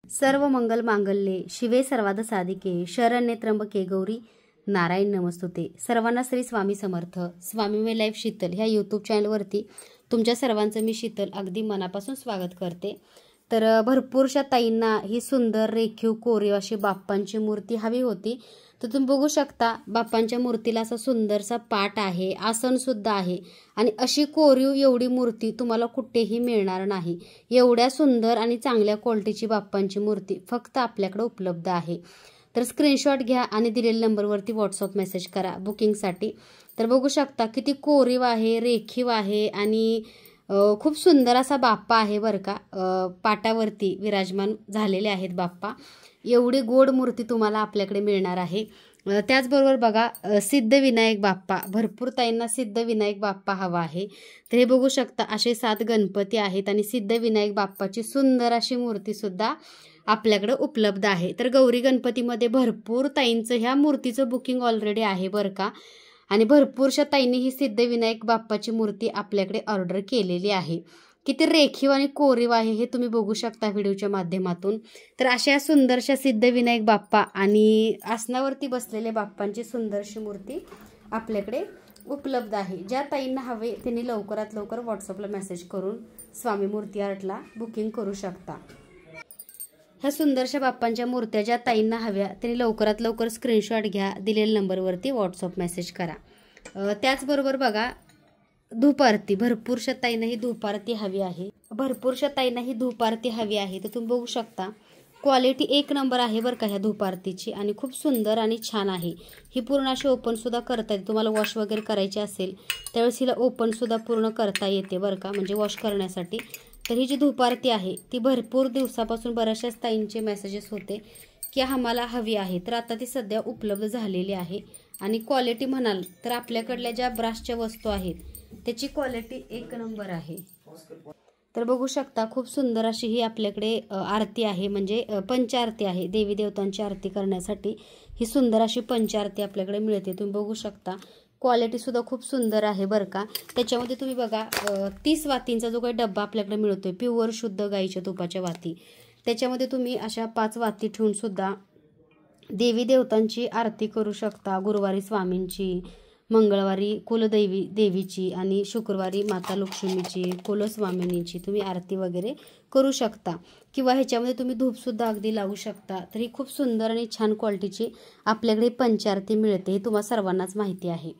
सर्व मंगल मांगल्ये शिवे सर्वाद साधिके शरण्ये त्र्यंबके गौरी नारायण नमस्तुते। सर्वांना श्री स्वामी समर्थ। स्वामी मे लाईफ शीतल ह्या यूट्यूब चॅनलवरती तुमच्या सर्वांचं मी शीतल अगदी मनापासून स्वागत करते। तर भरपूरशा ताईंना ही सुंदर रेखीव कोरीव अशी बाप्पांची मूर्ती हवी होती। तर तुम्ही बघू शकता बाप्पांच्या मूर्तीला असा सुंदरसा पाट आहे, आसन सुद्धा आहे आणि अशी कोरीव एवढी मूर्ती तुम्हाला कुठेही मिळणार नाही। एवढ्या सुंदर आणि चांगल्या क्वालिटीची बाप्पांची मूर्ती फक्त आपल्याकडे उपलब्ध आहे। तर स्क्रीनशॉट घ्या आणि दिलेल्या नंबरवरती व्हॉट्सअप मेसेज करा बुकिंगसाठी। तर बघू शकता किती कोरीव आहे, रेखीव आहे आणि खूप सुंदर असा बाप्पा आहे बरं का। पाटावरती विराजमान झालेले आहेत बाप्पा। एवढी गोड मूर्ती तुम्हाला आपल्याकडे मिळणार आहे। त्याचबरोबर बघा सिद्धविनायक बाप्पा, भरपूर ताईंना सिद्धविनायक बाप्पा हवा आहे। तर हे बघू शकता असे 7 गणपती आहेत आणि सिद्धविनायक बाप्पाची सुंदर अशी मूर्ती सुद्धा आपल्याकडे उपलब्ध आहे। तर गौरी गणपतीमध्ये भरपूर ताईंचं ह्या मूर्तीचं बुकिंग ऑलरेडी आहे बरं का आणि भरपूरशा ताईंनी ही सिद्धविनायक बाप्पाची मूर्ती आपल्याकडे ऑर्डर केलेली आहे। किती रेखीव आणि कोरीव आहे हे तुम्ही बघू शकता व्हिडिओच्या माध्यमातून। तर अशा सुंदरशा सिद्धविनायक बाप्पा आणि आसनावरती बसलेले बाप्पांची सुंदरशी मूर्ती आपल्याकडे उपलब्ध आहे। ज्या ताईंना हवे त्यांनी लवकरात लवकर व्हॉट्सअपला मेसेज करून स्वामी मूर्ती आर्टला बुकिंग करू शकता। ह्या सुंदरशा बाप्पांच्या मूर्त्या ज्या ताईंना हव्या त्यांनी लवकरात लवकर स्क्रीनशॉट घ्या, दिलेल्या नंबरवरती व्हॉट्सअप मेसेज करा। त्याचबरोबर बघा धूप आरती, भरपूरशा ताईंना ही धूप आरती हवी आहे। तर तुम्ही बघू शकता क्वालिटी 1 नंबर आहे बरं का ह्या धूप आरतीची आणि खूप सुंदर आणि छान आहे। ही पूर्ण अशी ओपन सुद्धा करता येते, तुम्हाला वॉश वगैरे करायची असेल त्यावेळेस हिला ओपन सुद्धा पूर्ण करता येते बरं का, म्हणजे वॉश करण्यासाठी। तर ही जी धूप आरती आहे ती भरपूर दिवसापासून बऱ्याचशाच ताईंचे मेसेजेस होते की आम्हाला हवी आहे। तर आता ती सध्या उपलब्ध झालेली आहे आणि क्वालिटी म्हणाल तर आपल्याकडल्या ज्या ब्रासच्या वस्तू आहेत त्याची क्वालिटी 1 नंबर आहे। तर बघू शकता खूप सुंदर अशी ही आपल्याकडे आरती आहे, म्हणजे पंचारती आहे। देवी देवतांची आरती करण्यासाठी ही सुंदर अशी पंचारती आपल्याकडे मिळते। तुम्ही बघू शकता क्वालिटी सुद्धा खूप सुंदर आहे बरं का। त्याच्यामध्ये तुम्ही बघा 30 वातींचा जो काही डब्बा आपल्याकडे मिळतोय प्युअर शुद्ध गाईच्या तुपाच्या वाती, त्याच्यामध्ये तुम्ही अशा 5 वाती ठेवून सुद्धा देवी देवतांची आरती करू शकता। गुरुवारी स्वामींची, मंगळवारी देवीची आणि शुक्रवारी माता लक्ष्मीची, कुलस्वामिनीची तुम्ही आरती वगैरे करू शकता किंवा ह्याच्यामध्ये तुम्ही धूपसुद्धा अगदी लावू शकता। तर ही खूप सुंदर आणि छान क्वालिटीची आपल्याकडे पंचारती मिळते, हे तुम्हाला सर्वांनाच माहिती आहे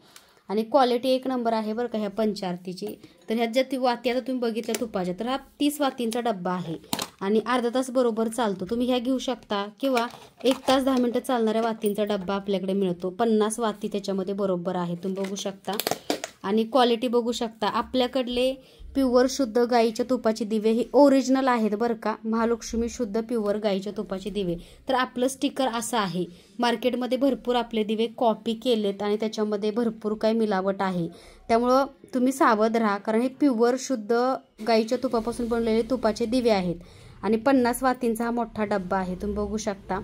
आणि क्वालिटी 1 नंबर आहे बरं का ह्या पंचारतीची। तर ह्यात ज्या वाती आता तुम्ही बघितल्या तुपाच्या, तर हा 30 वातींचा डब्बा आहे आणि अर्धा तास बरोबर चालतो। तुम्ही ह्या घेऊ शकता किंवा 1 तास 10 मिनिटं चालणाऱ्या वातींचा डब्बा आपल्याकडे मिळतो। 50 वाती त्याच्यामध्ये बरोबर आहे, तुम्ही बघू शकता आणि क्वालिटी बघू शकता। आपल्याकडले प्युअर शुद्ध गाईच्या तुपाचे दिवे हे ओरिजिनल आहेत बरं का, महालक्ष्मी शुद्ध प्युअर गाईच्या तुपाचे दिवे। तर आपलं स्टिकर असं आहे, मार्केटमध्ये भरपूर आपले दिवे कॉपी केलेत आणि त्याच्यामध्ये भरपूर काही मिलावट आहे, त्यामुळं तुम्ही सावध राहा, कारण हे प्युअर शुद्ध गाईच्या तुपापासून बनलेले तुपाचे दिवे आहेत आणि 50 वातींचा हा मोठा डब्बा आहे, तुम्ही बघू शकता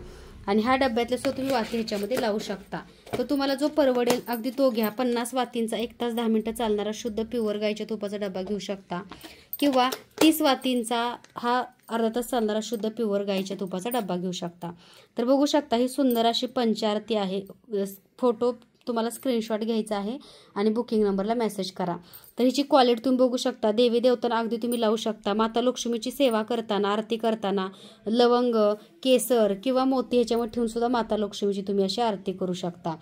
आणि ह्या डब्यातले सुद्धा तुम्ही वाती ह्याच्यामध्ये लावू शकता। तर तुम्हाला जो परवडेल अगदी तो घ्या। 50 वातींचा 1 तास 10 मिनिटं चालणारा शुद्ध प्युअर गाईच्या तुपाचा डब्बा घेऊ शकता किंवा 30 वातींचा हा अर्धा तास चालणारा शुद्ध प्युअर गाईच्या तुपाचा डब्बा घेऊ शकता। तर बघू शकता ही सुंदर अशी पंचारती आहे। फोटो तुम्हाला स्क्रीनशॉट घ्यायचा आहे आणि बुकिंग नंबरला मेसेज करा। तर हिची क्वालिटी तुम्ही बघू शकता, देवी देवतांना अगदी तुम्ही लावू शकता। माता लक्ष्मीची सेवा करताना, आरती करताना लवंग, केसर किंवा मोती ह्याच्यामध्ये ठेवून सुद्धा माता लक्ष्मीची तुम्ही अशी आरती करू शकता,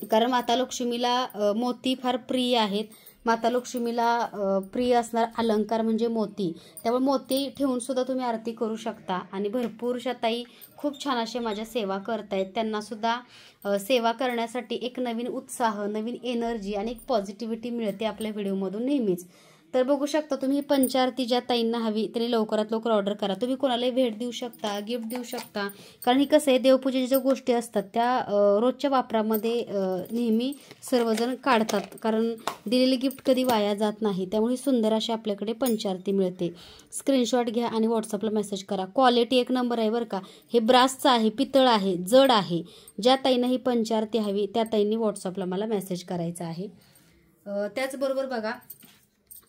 कारण माता लक्ष्मीला मोती फार प्रिय आहेत। माता लक्ष्मीला प्रिय असणार अलंकार म्हणजे मोती, त्यामुळे मोती ठेवून सुद्धा तुम्ही आरती करू शकता आणि भरपूरशा ताई खूप छान असे माझ्या सेवा करतायत, त्यांना सुद्धा सेवा करण्यासाठी एक नवीन उत्साह, नवीन एनर्जी आणि एक पॉझिटिव्हिटी मिळते आपल्या व्हिडिओमधून नेहमीच। तर बघू शकता तुम्ही पंचारती ज्या ताईंना हवी त्यांनी लवकरात लवकर ऑर्डर करा। तुम्ही कोणालाही भेट देऊ शकता, गिफ्ट देऊ शकता, कारण ही कसं आहे देवपूजेच्या ज्या गोष्टी असतात त्या रोजच्या वापरामध्ये नेहमी सर्वजण काढतात, कारण दिलेली गिफ्ट कधी वाया जात नाही, त्यामुळे सुंदर अशी आपल्याकडे पंचारती मिळते। स्क्रीनशॉट घ्या आणि व्हॉट्सअपला मेसेज करा। क्वालिटी 1 नंबर आहे बरं का, हे ब्रासचं आहे, पितळ आहे, जड आहे। ज्या ताईंना ही पंचारती हवी त्या ताईंनी व्हॉट्सअपला मला मेसेज करायचा आहे। त्याचबरोबर बघा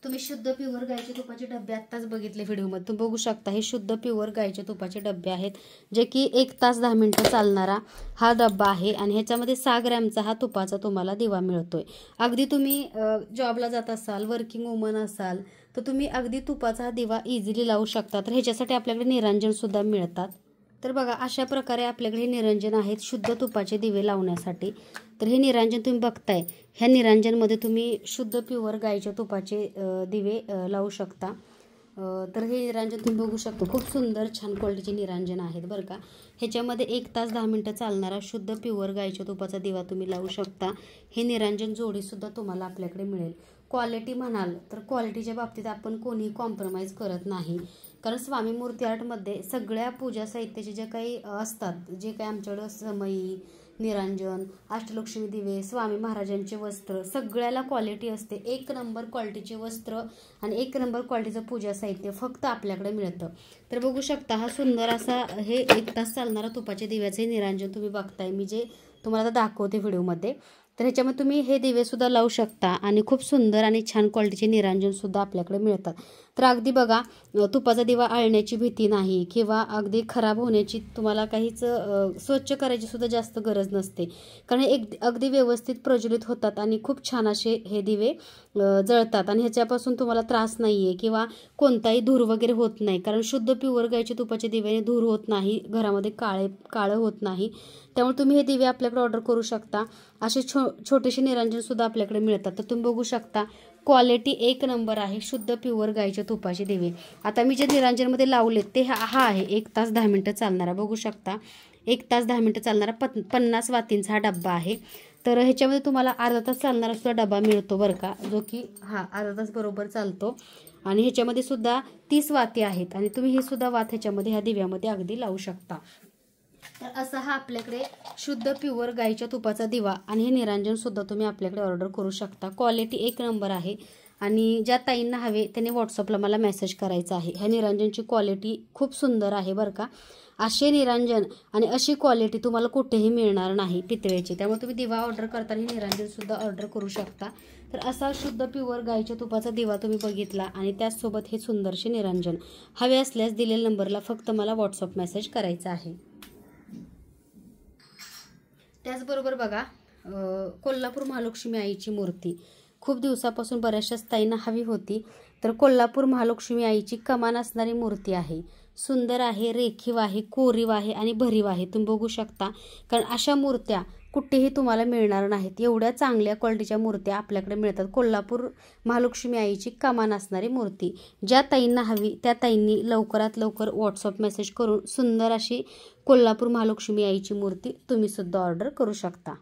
तुम्ही शुद्ध प्युअर गायच्या तुपाचे डबे आत्ताच बघितले व्हिडिओमध्ये. तुम्ही बघू शकता हे शुद्ध प्युअर गायच्या तुपाचे डबे आहेत, जे की 1 तास 10 मिनिटं चालणारा हा डब्बा आहे. आणि ह्याच्यामध्ये 6 ग्रॅमचा हा तुपाचा तुम्हाला दिवा मिळतोय. अगदी तुम्ही जॉबला जात असाल, वर्किंग वुमन असाल, तर तुम्ही अगदी तुपाचा हा दिवा इझिली लावू शकता. तर ह्याच्यासाठी आपल्याकडे निरांजनसुद्धा मिळतात. तर बघा अशा प्रकारे आपल्याकडे निरंजन आहेत शुद्ध तुपाचे दिवे लावण्यासाठी. तर हे निरांजन तुम्ही बघताय, ह्या निरांजनमध्ये तुम्ही शुद्ध प्युअर गायच्या तुपाचे दिवे लावू शकता. तर हे निरांजन तुम्ही बघू शकता, खूप सुंदर छान क्वालिटीचे निरांजन आहेत बरं का. ह्याच्यामध्ये 1 तास 10 मिनिटं चालणारा शुद्ध प्युअर गायच्या तुपाचा दिवा तुम्ही लावू शकता. हे निरांजन जोडीसुद्धा तुम्हाला आपल्याकडे मिळेल. क्वालिटी म्हणाल तर क्वालिटीच्या बाबतीत आपण कोणीही कॉम्प्रोमाइज करत नाही, कारण स्वामी मूर्ती आर्टमध्ये सगळ्या पूजा साहित्याचे जे काही असतात, जे काही आमच्याकडं समई, निरांजन, अष्टलक्ष्मी दिवे, स्वामी महाराजांचे वस्त्र, सगळ्याला क्वालिटी असते. 1 नंबर क्वालिटीचे वस्त्र आणि 1 नंबर क्वालिटीचं पूजा साहित्य फक्त आपल्याकडे मिळतं. तर बघू शकता हा सुंदर असा हे 1 तास चालणारा तुपाचे दिव्याचे निरांजन तुम्ही बघताय, मी जे तुम्हाला आता दाखवते व्हिडिओमध्ये. तर ह्याच्यामध्ये तुम्ही हे दिवेसुद्धा लावू शकता आणि खूप सुंदर आणि छान क्वालिटीचे निरांजनसुद्धा आपल्याकडे मिळतात. तर अगदी बघा तुपाचा दिवा आळण्याची भीती नाही किंवा अगदी खराब होण्याची तुम्हाला काहीच स्वच्छ करायची सुद्धा जास्त गरज नसते, कारण अगदी व्यवस्थित प्रज्वलित होतात आणि खूप छान असे हे दिवे जळतात. आणि ह्याच्यापासून तुम्हाला त्रास नाही आहे किंवा कोणताही धूर वगैरे होत नाही, कारण शुद्ध प्युअर गायच्या तुपाच्या दिव्याने धूर होत नाही, घरामध्ये काळं होत नाही. त्यामुळे तुम्ही हे दिवे आपल्याकडे ऑर्डर करू शकता. असे छोटेसे निरांजनसुद्धा आपल्याकडे मिळतात. तर तुम्ही बघू शकता क्वालिटी 1 नंबर आहे शुद्ध प्युअर गायच्या तुपाचे दिवे. आता मी जे निरांजनमध्ये लावलेत ते हा आहे 1 तास 10 मिनिटं चालणारा. बघू शकता 1 तास 10 मिनिटं चालणारा 50 वातींचा हा डब्बा आहे. तर ह्याच्यामध्ये तुम्हाला अर्धा तास चालणारा सुद्धा डबा मिळतो बरं का, जो की हा अर्धा तास बरोबर चालतो. आणि ह्याच्यामध्ये सुद्धा 30 वाती आहेत आणि तुम्ही हे सुद्धा वात ह्याच्यामध्ये ह्या दिव्यामध्ये अगदी लावू शकता. तर असा हा आपल्याकडे शुद्ध प्युअर गायच्या तुपाचा दिवा आणि हे निरांजन सुद्धा तुम्ही आपल्याकडे ऑर्डर करू शकता. क्वालिटी 1 नंबर आहे आणि ज्या ताईंना हवे त्यांनी व्हॉट्सअपला मला मेसेज करायचा आहे. ह्या निरांजनची क्वालिटी खूप सुंदर आहे बरं का. असे निरांजन आणि अशी क्वालिटी तुम्हाला कुठेही मिळणार नाही पितळेची. त्यामुळे तुम्ही दिवा ऑर्डर करताना हे निरांजनसुद्धा ऑर्डर करू शकता. तर असा शुद्ध प्युअर गायच्या तुपाचा दिवा तुम्ही बघितला आणि त्याचसोबत हे सुंदरसे निरांजन हवे असल्यास दिलेल्या नंबरला फक्त मला व्हॉट्सअप मेसेज करायचा आहे. त्याचबरोबर बघा कोल्हापूर महालक्ष्मी आईची मूर्ती खूप दिवसापासून बऱ्याचशा ताईंना हवी होती. तर कोल्हापूर महालक्ष्मी आईची कमान असणारी मूर्ती आहे. सुंदर आहे, रेखीव आहे, कोरीव आहे आणि भरीव आहे. तुम्ही बघू शकता, कारण अशा मूर्त्या कुठेही तुम्हाला मिळणार नाहीत. एवढ्या चांगल्या क्वालिटीच्या मूर्त्या आपल्याकडे मिळतात. कोल्हापूर महालक्ष्मी आईची कमान असणारी मूर्ती ज्या ताईंना हवी त्या ताईंनी लवकरात लवकर व्हॉट्सअप मेसेज करून सुंदर अशी कोल्हापूर महालक्ष्मी आईची मूर्ती तुम्ही सुद्धा ऑर्डर करू शकता.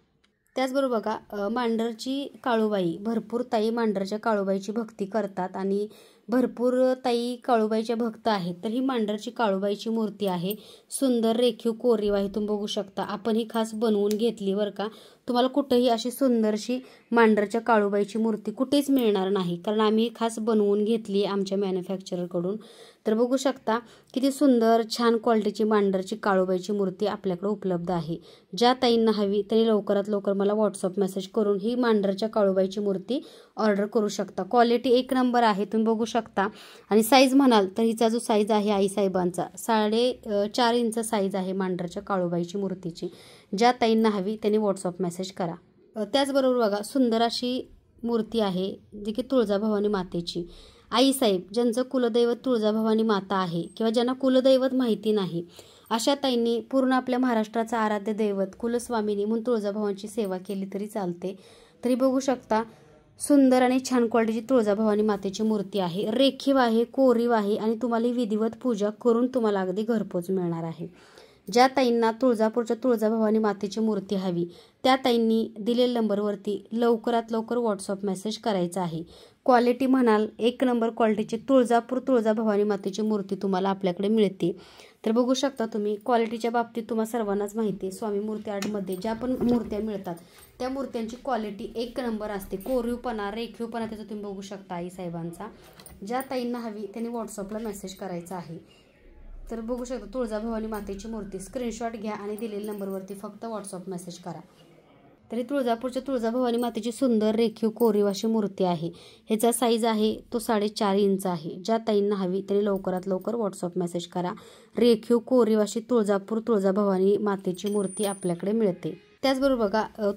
त्याचबरोबर बघा मांढरची काळूबाई, भरपूर ताई मांढरच्या काळूबाईची भक्ती करतात आणि भरपूर ताई काळूबाईच्या भक्त आहेत. तर ही मांढरची काळूबाईची मूर्ती आहे. सुंदर रेखीव कोरीव आहे. तुम्ही बघू शकता, आपण ही खास बनवून घेतली बरं का. तुम्हाला कुठेही अशी सुंदरशी मांढरच्या काळूबाईची मूर्ती कुठेच मिळणार नाही, कारण आम्ही खास बनवून घेतली आमच्या मॅन्युफॅक्चररकडून. तर बघू शकता किती सुंदर छान क्वालिटीची मांढरची काळूबाईची मूर्ती आपल्याकडे उपलब्ध आहे. ज्या ताईंना हवी त्यांनी लवकरात लवकर मला व्हॉट्सअप मेसेज करून ही मांढरच्या काळूबाईची मूर्ती ऑर्डर करू शकता. क्वालिटी 1 नंबर आहे, तुम्ही बघू शकता. आणि साईज म्हणाल तर हिचा जो साईज आहे आईसाहेबांचा 4.5 इंच साईज आहे मांढरच्या काळूबाईची मूर्तीची. ज्या ताईंना हवी त्यांनी व्हॉट्सअप मेसेज करा. त्याचबरोबर बघा सुंदर अशी मूर्ती आहे जी की तुळजाभवानी मातेची. आईसाहेब ज्यांचं कुलदैवत तुळजाभवानी माता आहे किंवा ज्यांना कुलदैवत माहिती नाही अशा ताईंनी पूर्ण आपल्या महाराष्ट्राचा आराध्य दैवत कुलस्वामिनी म्हणून तुळजाभवानीची सेवा केली तरी चालते. तरी बघू शकता सुंदर आणि छान क्वालिटीची तुळजाभवानी मातेची मूर्ती आहे. रेखीव आहे, कोरीव आहे आणि तुम्हाला ही विधिवत पूजा करून तुम्हाला अगदी घरपोच मिळणार आहे. ज्या ताईंना तुळजापूरच्या तुळजाभवानी मातेची मूर्ती हवी त्या ताईंनी दिलेल्या नंबरवरती लवकरात लवकर व्हॉट्सअप मेसेज करायचा आहे. क्वालिटी म्हणाल 1 नंबर क्वालिटीची तुळजाभवानी मातेची मूर्ती तुम्हाला आपल्याकडे मिळते. तर बघू शकता तुम्ही क्वालिटीच्या बाबतीत तुम्हाला सर्वांनाच माहिती आहे, स्वामी मूर्ती आर्टमध्ये ज्या पण मूर्त्या मिळतात त्या मूर्त्यांची क्वालिटी 1 नंबर असते. कोरीवपणा, रेखीवपणा त्याचा तुम्ही बघू शकता आईसाहेबांचा. ज्या ताईंना हवी त्यांनी व्हॉट्सअपला मेसेज करायचा आहे. तर बघू शकता तुळजाभवानी मातेची मूर्ती स्क्रीनशॉट घ्या आणि दिलेल्या नंबरवरती फक्त व्हॉट्सअप मेसेज करा. तरी तुळजापूरच्या तुळजाभवानी मातेची सुंदर रेखीव कोरीव अशी मूर्ती आहे. ह्याचा साईज आहे तो 4.5 इंच आहे. ज्या ताईंना हवी त्यांनी लवकरात लवकर व्हॉट्सअप मेसेज करा. रेखीव कोरीव अशी तुळजाभवानी मातेची मूर्ती आपल्याकडे मिळते. त्याचबरोबर बघा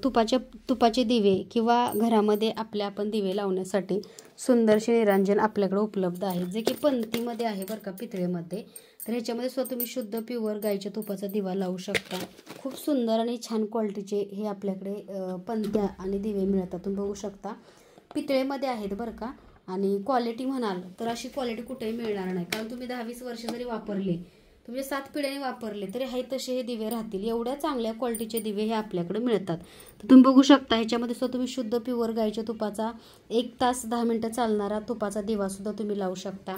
तुपाचे दिवे किंवा घरामध्ये आपण दिवे लावण्यासाठी सुंदरसे निरांजन आपल्याकडे उपलब्ध आहे, जे की पंतीमध्ये आहे बरं का, पितळेमध्ये. तर ह्याच्यामध्ये सुद्धा तुम्ही शुद्ध प्युअर गाईच्या तुपाचा दिवा लावू शकता. खूप सुंदर आणि छान क्वालिटीचे हे आपल्याकडे पंत्या आणि दिवे मिळतात. तुम्ही बघू शकता पितळेमध्ये आहेत बरं का. आणि क्वालिटी म्हणाल तर अशी क्वालिटी कुठेही मिळणार नाही, कारण तुम्ही 10-20 वर्ष जरी वापरले, तुम्ही 7 पिढ्यांनी वापरले तरी आहे तसे हे दिवे राहतील. एवढ्या चांगल्या क्वालिटीचे दिवे हे आपल्याकडे मिळतात. तर तुम्ही बघू शकता ह्याच्यामध्ये सुद्धा तुम्ही शुद्ध प्युअर गाईच्या तुपाचा 1 तास 10 मिनिटं चालणारा तुपाचा दिवा सुद्धा तुम्ही लावू शकता.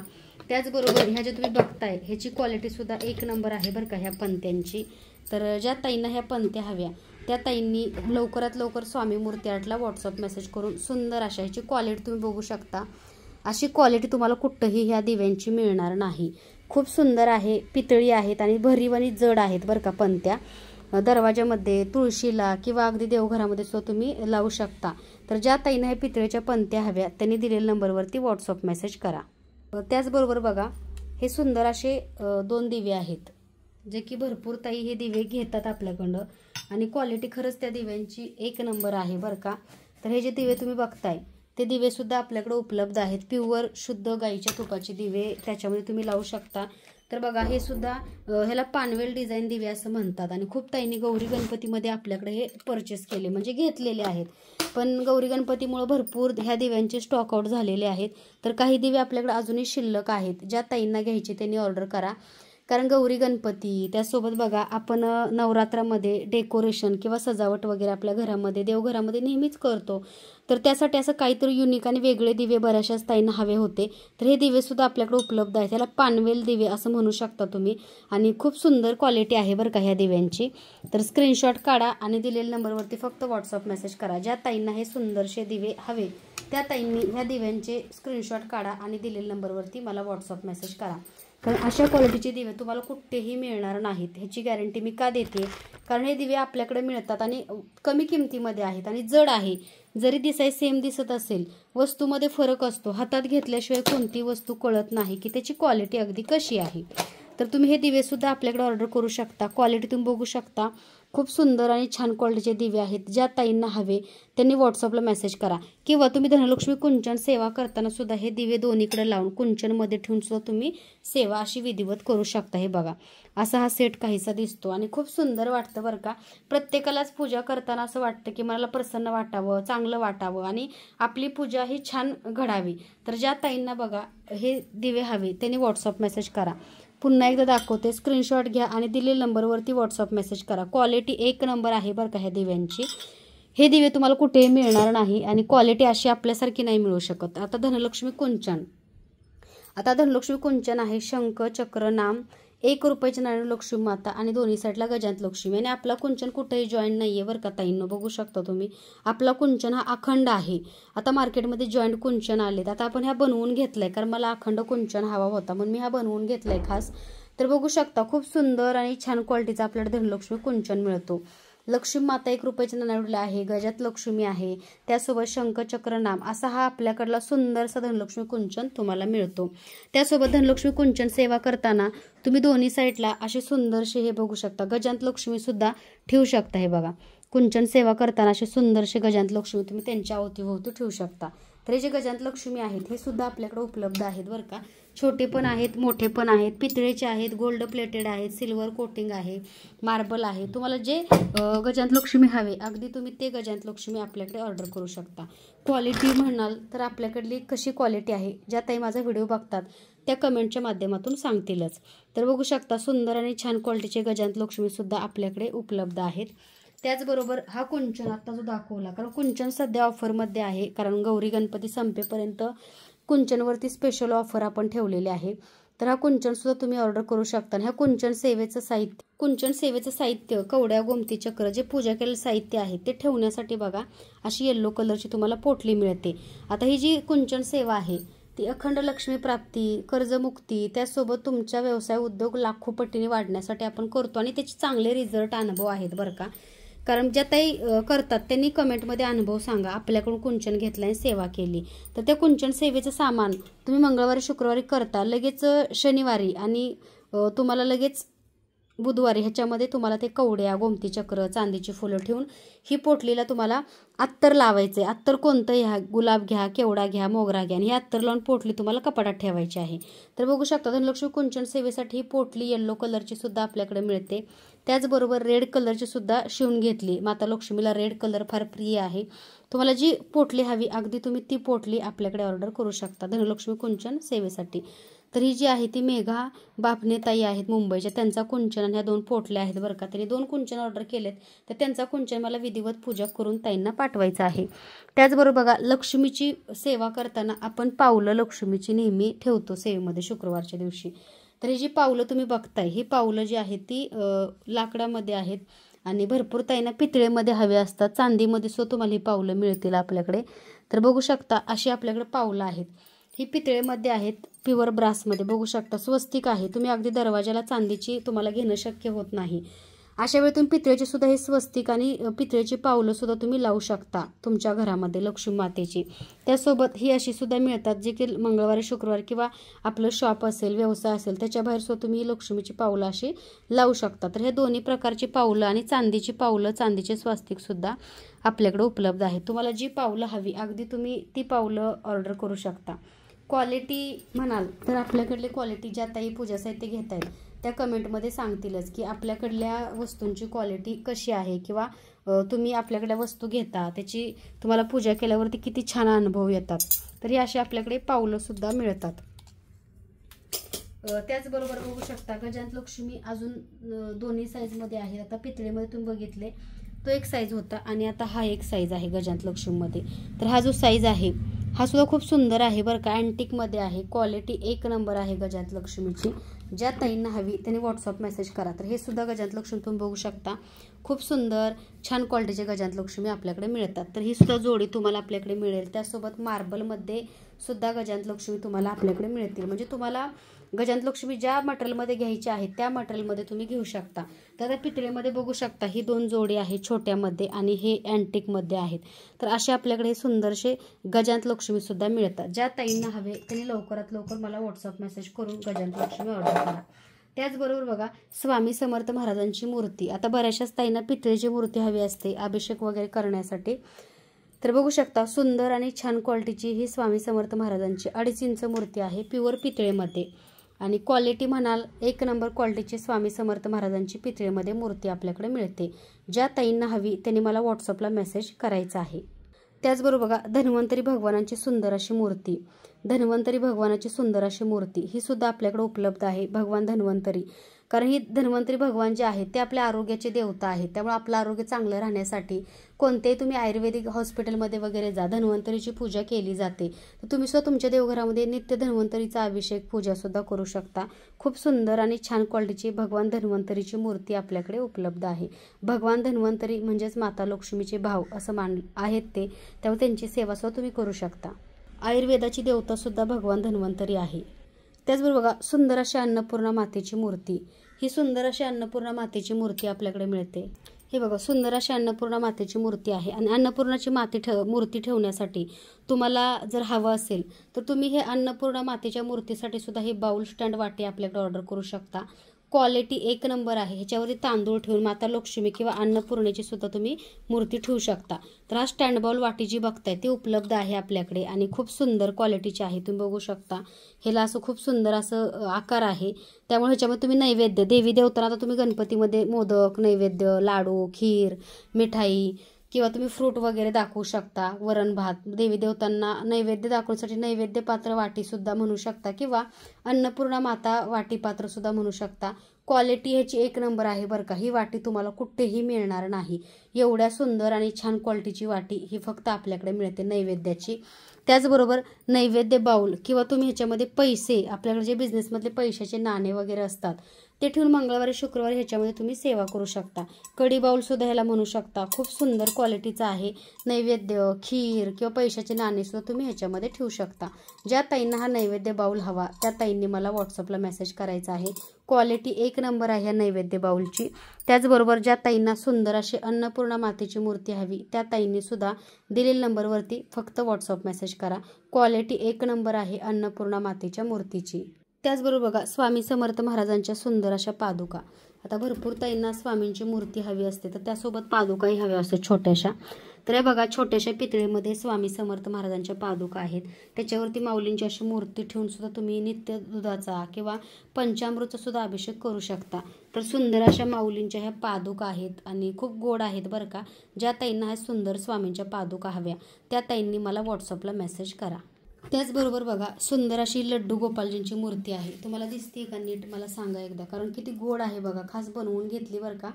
त्याचबरोबर ह्या ज्या तुम्ही बघताय ह्याची क्वालिटी सुद्धा 1 नंबर आहे बरं का ह्या पंत्यांची. तर ज्या ताईंना ह्या पंत्या हव्या त्या ताईंनी लवकरात लवकर स्वामी मूर्ती आर्टला व्हॉट्सअप मेसेज करून सुंदर अशा ह्याची क्वालिटी तुम्ही बघू शकता. अशी क्वालिटी तुम्हाला कुठंही ह्या दिव्यांची मिळणार नाही. खूप सुंदर आहे, पितळी आहेत आणि भरीव आणि जड आहेत बरं का पंत्या. दरवाजामध्ये, तुळशीला किंवा अगदी देवघरामध्ये सुद्धा तुम्ही लावू शकता. तर ज्या ताईंना हे पितळेच्या पंत्या हव्या त्यांनी दिलेल्या नंबरवरती व्हॉट्सअप मेसेज करा. त्याचबरोबर बघा हे सुंदर असे 2 दिवे आहेत, जे की भरपूर ताई हे दिवे घेतात आपल्याकडं आणि क्वालिटी खरंच त्या दिव्यांची 1 नंबर आहे बरं का. तर हे जे दिवे तुम्ही बघताय ते दिवे सुद्धा आपल्याकडे उपलब्ध आहेत. प्युअर शुद्ध गाईच्या तुपाचे दिवे त्याच्यामध्ये तुम्ही लावू शकता. तर बघा हे सुद्धा ह्याला पानवेल डिझाईन दिवे असं म्हणतात आणि खूप ताईंनी गौरी गणपतीमध्ये आपल्याकडे हे परचेस केले, म्हणजे घेतलेले आहेत. पण गौरी गणपतीमुळे भरपूर ह्या दिव्यांचे स्टॉक आउट झालेले आहेत. तर काही दिवे आपल्याकडे अजूनही शिल्लक आहेत. ज्या ताईंना घ्यायचे त्यांनी ऑर्डर करा, कारण गौरी गणपती त्यासोबत बघा आपण नवरात्रामध्ये डेकोरेशन किंवा सजावट वगैरे आपल्या घरामध्ये देवघरामध्ये नेहमीच करतो. तर त्यासाठी असं काहीतरी युनिक आणि वेगळे दिवे बऱ्याचशाच ताईंना हवे होते. तर हे दिवे सुद्धा आपल्याकडे उपलब्ध आहेत. त्याला पानवेल दिवे असं म्हणू शकता तुम्ही आणि खूप सुंदर क्वालिटी आहे बरं का ह्या दिव्यांची. तर स्क्रीनशॉट काढा आणि दिलेल्या नंबरवरती फक्त व्हॉट्सअप मेसेज करा. ज्या ताईंना हे सुंदरसे दिवे हवे त्या ताईंनी ह्या दिव्यांचे स्क्रीनशॉट काढा आणि दिलेल्या नंबरवरती मला व्हॉट्सअप मेसेज करा. कारण अशा क्वालिटीचे दिवे तुम्हाला कुठेही मिळणार नाहीत. ह्याची गॅरंटी मी का देते, कारण हे दिवे आपल्याकडे मिळतात आणि कमी किमतीमध्ये आहेत आणि जड आहे. जरी दिसाय सेम दिसत असेल, वस्तूमध्ये फरक असतो. हातात घेतल्याशिवाय कोणती वस्तू कळत नाही की त्याची क्वालिटी अगदी कशी आहे. तर तुम्ही हे दिवे सुद्धा आपल्याकडे ऑर्डर करू शकता. क्वालिटी तुम्ही बघू शकता. खूप सुंदर आणि छान क्वालिटीचे दिवे आहेत. ज्या ताईंना हवे त्यांनी व्हॉट्सअपला मेसेज करा. किंवा तुम्ही धनलक्ष्मी कुंचन सेवा करताना सुद्धा हे दिवे दोन्हीकडे लावून कुंचनमध्ये ठेवून सुद्धा तुम्ही सेवा अशी विधिवत करू शकता. हे बघा असा हा सेट काहीसा दिसतो आणि खूप सुंदर वाटतं बरं का. प्रत्येकालाच पूजा करताना असं वाटतं की मला प्रसन्न वाटावं, चांगलं वाटावं आणि आपली पूजा ही छान घडावी. तर ज्या ताईंना बघा हे दिवे हवे त्यांनी व्हॉट्सअप मेसेज करा. पुन्हा एकदा दाखवते, स्क्रीनशॉट घ्या आणि दिलेल्या नंबरवरती व्हॉट्सअप मेसेज करा. क्वालिटी 1 नंबर आहे बरं का ह्या दिव्यांची. हे दिवे तुम्हाला कुठेही मिळणार नाही आणि क्वालिटी अशी आपल्यासारखी नाही मिळू शकत. आता धनलक्ष्मी कुंचन आहे. शंख, चक्र, नाम, 1 रुपयाचे नाणं लक्ष्मी माता आणि दोन्ही साईडला गजांत लक्ष्मी. आणि आपला कुंचन कुठेही जॉईंट नाहीये बरं का ताईंनो, बघू शकता तुम्ही. आपला कुंचन हा अखंड आहे. आता मार्केटमध्ये जॉईंट कुंचन आलेत. आता आपण ह्या बनवून घेतलाय, कारण मला अखंड कुंचन हवा होता म्हणून मी हा बनवून घेतलाय खास. तर बघू शकता खूप सुंदर आणि छान क्वालिटीचा आपल्याला धनलक्ष्मी कुंचन मिळतो. लक्ष्मी माता 1 रुपयाच्या नाण्यावरला आहे, गजात लक्ष्मी आहे, त्यासोबत शंख, चक्र, नाम असा हा आपल्याकडला सुंदरसा धनलक्ष्मी कुंचन तुम्हाला मिळतो. त्यासोबत धनलक्ष्मी कुंचन सेवा करताना तुम्ही दोन्ही साईडला असे सुंदरसे हे बघू शकता गजांत लक्ष्मी सुद्धा ठेवू शकता. हे बघा कुंचन सेवा करताना असे सुंदरसे गजांत लक्ष्मी तुम्ही त्यांच्या अवतीभोवती ठेवू शकता. तर हे जे गजांत लक्ष्मी आहेत हे सुद्धा आपल्याकडे उपलब्ध आहेत बरं का. छोटे पण आहेत, मोठे पण आहेत, पितळेचे आहेत, गोल्ड प्लेटेड आहेत, सिल्वर कोटिंग आहे, मार्बल आहे. तुम्हाला जे गजांत लक्ष्मी हवे अगदी तुम्ही ते गजांत लक्ष्मी आपल्याकडे ऑर्डर करू शकता. क्वालिटी म्हणाल तर आपल्याकडली कशी क्वालिटी आहे ज्या ताई माझा व्हिडिओ बघतात त्या कमेंटच्या माध्यमातून सांगतीलच. तर बघू शकता सुंदर आणि छान क्वालिटीचे गजांत लक्ष्मी सुद्धा आपल्याकडे उपलब्ध आहेत. त्याचबरोबर हा कुंचन आता जो दाखवला, कारण कुंचन सध्या ऑफरमध्ये आहे, कारण गौरी गणपती संपेपर्यंत कुंचनवरती स्पेशल ऑफर आपण ठेवलेली आहे. तर हा कुंचन सुद्धा तुम्ही ऑर्डर करू शकता. ह्या कुंचन सेवेचं साहित्य कवड्या, गोमती चक्र जे पूजा केलेलं साहित्य आहे ते ठेवण्यासाठी बघा अशी येल्लो कलरची तुम्हाला पोटली मिळते. आता ही जी कुंचन सेवा आहे ती अखंड लक्ष्मी प्राप्ती, कर्जमुक्ती, त्यासोबत तुमचा व्यवसाय उद्योग लाखो पटीने वाढण्यासाठी आपण करतो आणि त्याचे चांगले रिझल्ट अनुभव आहेत बरं का. कारण ज्या ताई करतात त्यांनी कमेंटमध्ये अनुभव सांगा, आपल्याकडून कुंचन घेतलं आणि सेवा केली. तर त्या कुंचन सेवेचं सामान तुम्ही मंगळवारी शुक्रवारी करता, लगेच शनिवारी आणि तुम्हाला लगेच बुधवारी ह्याच्यामध्ये तुम्हाला ते कवड्या, गोमती चक्र, चांदीची फुलं ठेवून ही पोटलीला तुम्हाला अत्तर लावायचे. अत्तर कोणतं घ्या, गुलाब घ्या, केवडा घ्या, मोगरा घ्या, आणि ही अत्तर लावून पोटली तुम्हाला कपाटात ठेवायची आहे. तर बघू शकता धनलक्ष्मी कुंचन सेवेसाठी ही पोटली येल्लो कलरची सुद्धा आपल्याकडे मिळते. त्याचबरोबर रेड कलरची सुद्धा शिवून घेतली. माता लक्ष्मीला रेड कलर फार प्रिय आहे. तुम्हाला जी पोटली हवी अगदी तुम्ही ती पोटली आपल्याकडे ऑर्डर करू शकता धनलक्ष्मी कुंचन सेवेसाठी. तर ही जी आहे ती मेघा बापणे ताई आहेत मुंबईच्या, त्यांचा कुंचन आणि ह्या 2 पोटल्या आहेत बरं का. त्यांनी 2 कुंचन ऑर्डर केलेत, तर त्यांचा कुंचन मला विधिवत पूजा करून ताईंना पाठवायचा आहे. त्याचबरोबर बघा लक्ष्मीची सेवा करताना आपण पावलं लक्ष्मीची नेहमी ठेवतो सेवेमध्ये शुक्रवारच्या दिवशी. तर ही जी पावलं तुम्ही बघताय ही पावलं जी आहेत ती लाकडामध्ये आहेत आणि भरपूर ताईंना पितळेमध्ये हवे असतात, चांदीमध्ये सुद्धा तुम्हाला ही पावलं मिळतील आपल्याकडे. तर बघू शकता अशी आपल्याकडे पावलं आहेत. ही पितळेमध्ये आहेत, प्युअर ब्रासमध्ये बघू शकता. स्वस्तिक आहे, तुम्ही अगदी दरवाजाला चांदीची तुम्हाला घेणं शक्य होत नाही. अशा वेळी तुम्ही पितळेची सुद्धा हे स्वस्तिक आणि पितळेची पावलं सुद्धा तुम्ही लावू शकता तुमच्या घरामध्ये लक्ष्मी मातेची. त्यासोबत ही अशी सुद्धा मिळतात जे की मंगळवारी शुक्रवारी किंवा आपलं शॉप असेल, व्यवसाय असेल त्याच्या बाहेर सुद्धा तुम्ही ही लक्ष्मीची पावलं अशी लावू शकता. तर हे दोन्ही प्रकारची पावलं आणि चांदीची पावलं, चांदीचे स्वस्तिक सुद्धा आपल्याकडे उपलब्ध आहेत. तुम्हाला जी पावलं हवी अगदी तुम्ही ती पावलं ऑर्डर करू शकता. क्वालिटी म्हणाल तर आपल्याकडली क्वालिटी ज्या ताई पूजा साहित्य घेत आहेत त्या कमेंटमध्ये सांगतीलच की आपल्याकडल्या वस्तूंची क्वालिटी कशी आहे किंवा तुम्ही आपल्याकडल्या वस्तू घेता त्याची तुम्हाला पूजा केल्यावरती किती छान अनुभव येतात. तर ही अशी आपल्याकडे पावलंसुद्धा मिळतात. त्याचबरोबर बघू शकता गजांत लक्ष्मी अजून दोन्ही साईजमध्ये आहे. आता पितळेमध्ये तुम्ही बघितले तो एक साईज होता आणि आता हा एक साईज आहे गजांत लक्ष्मीमध्ये. तर हा जो साईज आहे हा सुद्धा खूप सुंदर आहे बरं का, अँटिकमध्ये आहे. क्वालिटी 1 नंबर आहे गजांत लक्ष्मीची. ज्या ताईंना हवी त्यांनी व्हॉट्सअप मेसेज करा. तर हे सुद्धा गजांत लक्ष्मी तुम्ही बघू शकता, खूप सुंदर छान क्वालिटीचे गजांत लक्ष्मी आपल्याकडे मिळतात. तर ही सुद्धा जोडी तुम्हाला आपल्याकडे मिळेल. त्यासोबत मार्बलमध्ये सुद्धा गजांत लक्ष्मी तुम्हाला आपल्याकडे मिळतील. म्हणजे तुम्हाला गजांत लक्ष्मी ज्या मटेरियलमध्ये घ्यायची आहे त्या मटेरियलमध्ये तुम्ही घेऊ शकता. तर त्या पितळेमध्ये बघू शकता ही 2 जोडी आहे छोट्यामध्ये आणि हे अँटिकमध्ये आहेत. तर असे आपल्याकडे सुंदरसे गजांत लक्ष्मी सुद्धा मिळतात. ज्या ताईंना हवे त्यांनी लवकरात लवकर मला व्हॉट्सअप मेसेज करून गजांत लक्ष्मी ऑर्डर करा. त्याचबरोबर बघा स्वामी समर्थ महाराजांची मूर्ती. आता बऱ्याचशाच ताईंना पितळेची मूर्ती हवी असते अभिषेक वगैरे करण्यासाठी. तर बघू शकता सुंदर आणि छान क्वालिटीची ही स्वामी समर्थ महाराजांची 2.5 इंच मूर्ती आहे प्युअर पितळेमध्ये. आणि क्वालिटी म्हणाल 1 नंबर क्वालिटीची स्वामी समर्थ महाराजांची पितळेमध्ये मूर्ती आपल्याकडे मिळते. ज्या ताईंना हवी त्यांनी मला व्हॉट्सअपला मेसेज करायचा आहे. त्याचबरोबर बघा धन्वंतरी भगवानांची सुंदर अशी मूर्ती, धन्वंतरी भगवानाची सुंदर अशी मूर्ती ही सुद्धा आपल्याकडे उपलब्ध आहे. भगवान धन्वंतरी, कारण ही धन्वंतरी भगवान जे आहेत ते आपल्या आरोग्याचे देवता आहेत. त्यामुळे आपलं आरोग्य चांगलं राहण्यासाठी कोणतेही तुम्ही आयुर्वेदिक हॉस्पिटलमध्ये वगैरे जा, धन्वंतरीची पूजा केली जाते. तर तुम्ही सुद्धा तुमच्या देवघरामध्ये नित्य धन्वंतरीचा अभिषेक पूजासुद्धा करू शकता. खूप सुंदर आणि छान क्वालिटीची भगवान धन्वंतरीची मूर्ती आपल्याकडे उपलब्ध आहे. भगवान धन्वंतरी म्हणजेच माता लक्ष्मीचे भाव असं आहेत ते, त्यामुळे त्यांची सेवासुद्धा तुम्ही करू शकता. आयुर्वेदाची देवतासुद्धा भगवान धन्वंतरी आहे. त्याचबरोबर बघा सुंदर अशी अन्नपूर्णा मातेची मूर्ती, ही सुंदर अशी अन्नपूर्णा मातेची मूर्ती आपल्याकडे मिळते. हे बघा सुंदर अशी अन्नपूर्णा मातेची मूर्ती आहे. आणि अन्नपूर्णाची मूर्ती ठेवण्यासाठी तुम्हाला जर हवं असेल तर तुम्ही हे अन्नपूर्णा मातेच्या मूर्तीसाठी सुद्धा हे बाउल स्टँड वाटी आपल्याकडे ऑर्डर करू शकता. क्वालिटी 1 नंबर आहे. ह्याच्यावरती तांदूळ ठेवून माता लक्ष्मी किंवा अन्नपूर्णेची सुद्धा तुम्ही मूर्ती ठेवू शकता. तर हा स्टँड बाउल वाटी जी बघताय ती उपलब्ध आहे आपल्याकडे आणि खूप सुंदर क्वालिटीची आहे. तुम्ही बघू शकता ह्याला असं खूप सुंदर असं आकार आहे. त्यामुळे ह्याच्यामध्ये तुम्ही नैवेद्य देवी देवतांना आता तुम्ही गणपतीमध्ये मोदक नैवेद्य, लाडू, खीर, मिठाई किंवा तुम्ही फ्रूट वगैरे दाखवू शकता. वरण भात देवी देवतांना नैवेद्य दाखवण्यासाठी नैवेद्य पात्र वाटीसुद्धा म्हणू शकता किंवा अन्नपूर्णा माता वाटी पात्रसुद्धा म्हणू शकता. क्वालिटी ह्याची 1 नंबर आहे बरं का. ही वाटी तुम्हाला कुठेही मिळणार नाही. एवढ्या सुंदर आणि छान क्वालिटीची वाटी ही फक्त आपल्याकडे मिळते नैवेद्याची. त्याचबरोबर नैवेद्य बाउल किंवा तुम्ही ह्याच्यामध्ये पैसे आपल्याकडे जे बिझनेसमधले पैशाचे नाणे वगैरे असतात ते ठेवून मंगळवारी शुक्रवारी ह्याच्यामध्ये तुम्ही सेवा करू शकता. कढी बाउलसुद्धा ह्याला म्हणू शकता. खूप सुंदर क्वालिटीचा आहे. नैवेद्य, खीर किंवा पैशाचे नाणेसुद्धा तुम्ही ह्याच्यामध्ये ठेवू शकता. ज्या ताईंना हा नैवेद्य बाउल हवा त्या ताईंनी मला व्हॉट्सअपला मेसेज करायचा आहे. क्वालिटी एक नंबर आहे या नैवेद्य बाउलची। त्याचबरोबर ज्या ताईंना सुंदर अशी अन्नपूर्णा मातेची मूर्ती हवी त्या ताईंनी सुद्धा दिलेल्या नंबरवरती फक्त व्हॉट्सअप मेसेज करा। क्वालिटी एक नंबर आहे अन्नपूर्णा मातेच्या मूर्तीची। त्याचबरोबर बघा स्वामी समर्थ महाराजांच्या सुंदर अशा पादुका। आता भरपूर ताईंना स्वामींची मूर्ती हवी असते तर त्यासोबत पादुकाही हव्या असतात छोट्याशा। तर हे बघा छोट्याशा पितळेमध्ये स्वामी समर्थ महाराजांच्या पादुका आहेत। त्याच्यावरती माऊलींची अशी मूर्ती ठेवून सुद्धा तुम्ही नित्य दुधाचा किंवा पंचामृतचा सुद्धा अभिषेक करू शकता। तर सुंदर अशा माऊलींच्या ह्या पादुका आहेत आणि खूप गोड आहेत बरं का। ज्या ताईंना ह्या सुंदर स्वामींच्या पादुका हव्या त्या ताईंनी मला व्हॉट्सअपला मेसेज करा। त्याचबरोबर बघा सुंदर अशी लड्डू गोपालजींची मूर्ती आहे। तुम्हाला दिसते का नीट मला सांगा एकदा, कारण किती गोड आहे बघा। खास बनवून घेतली बरं का।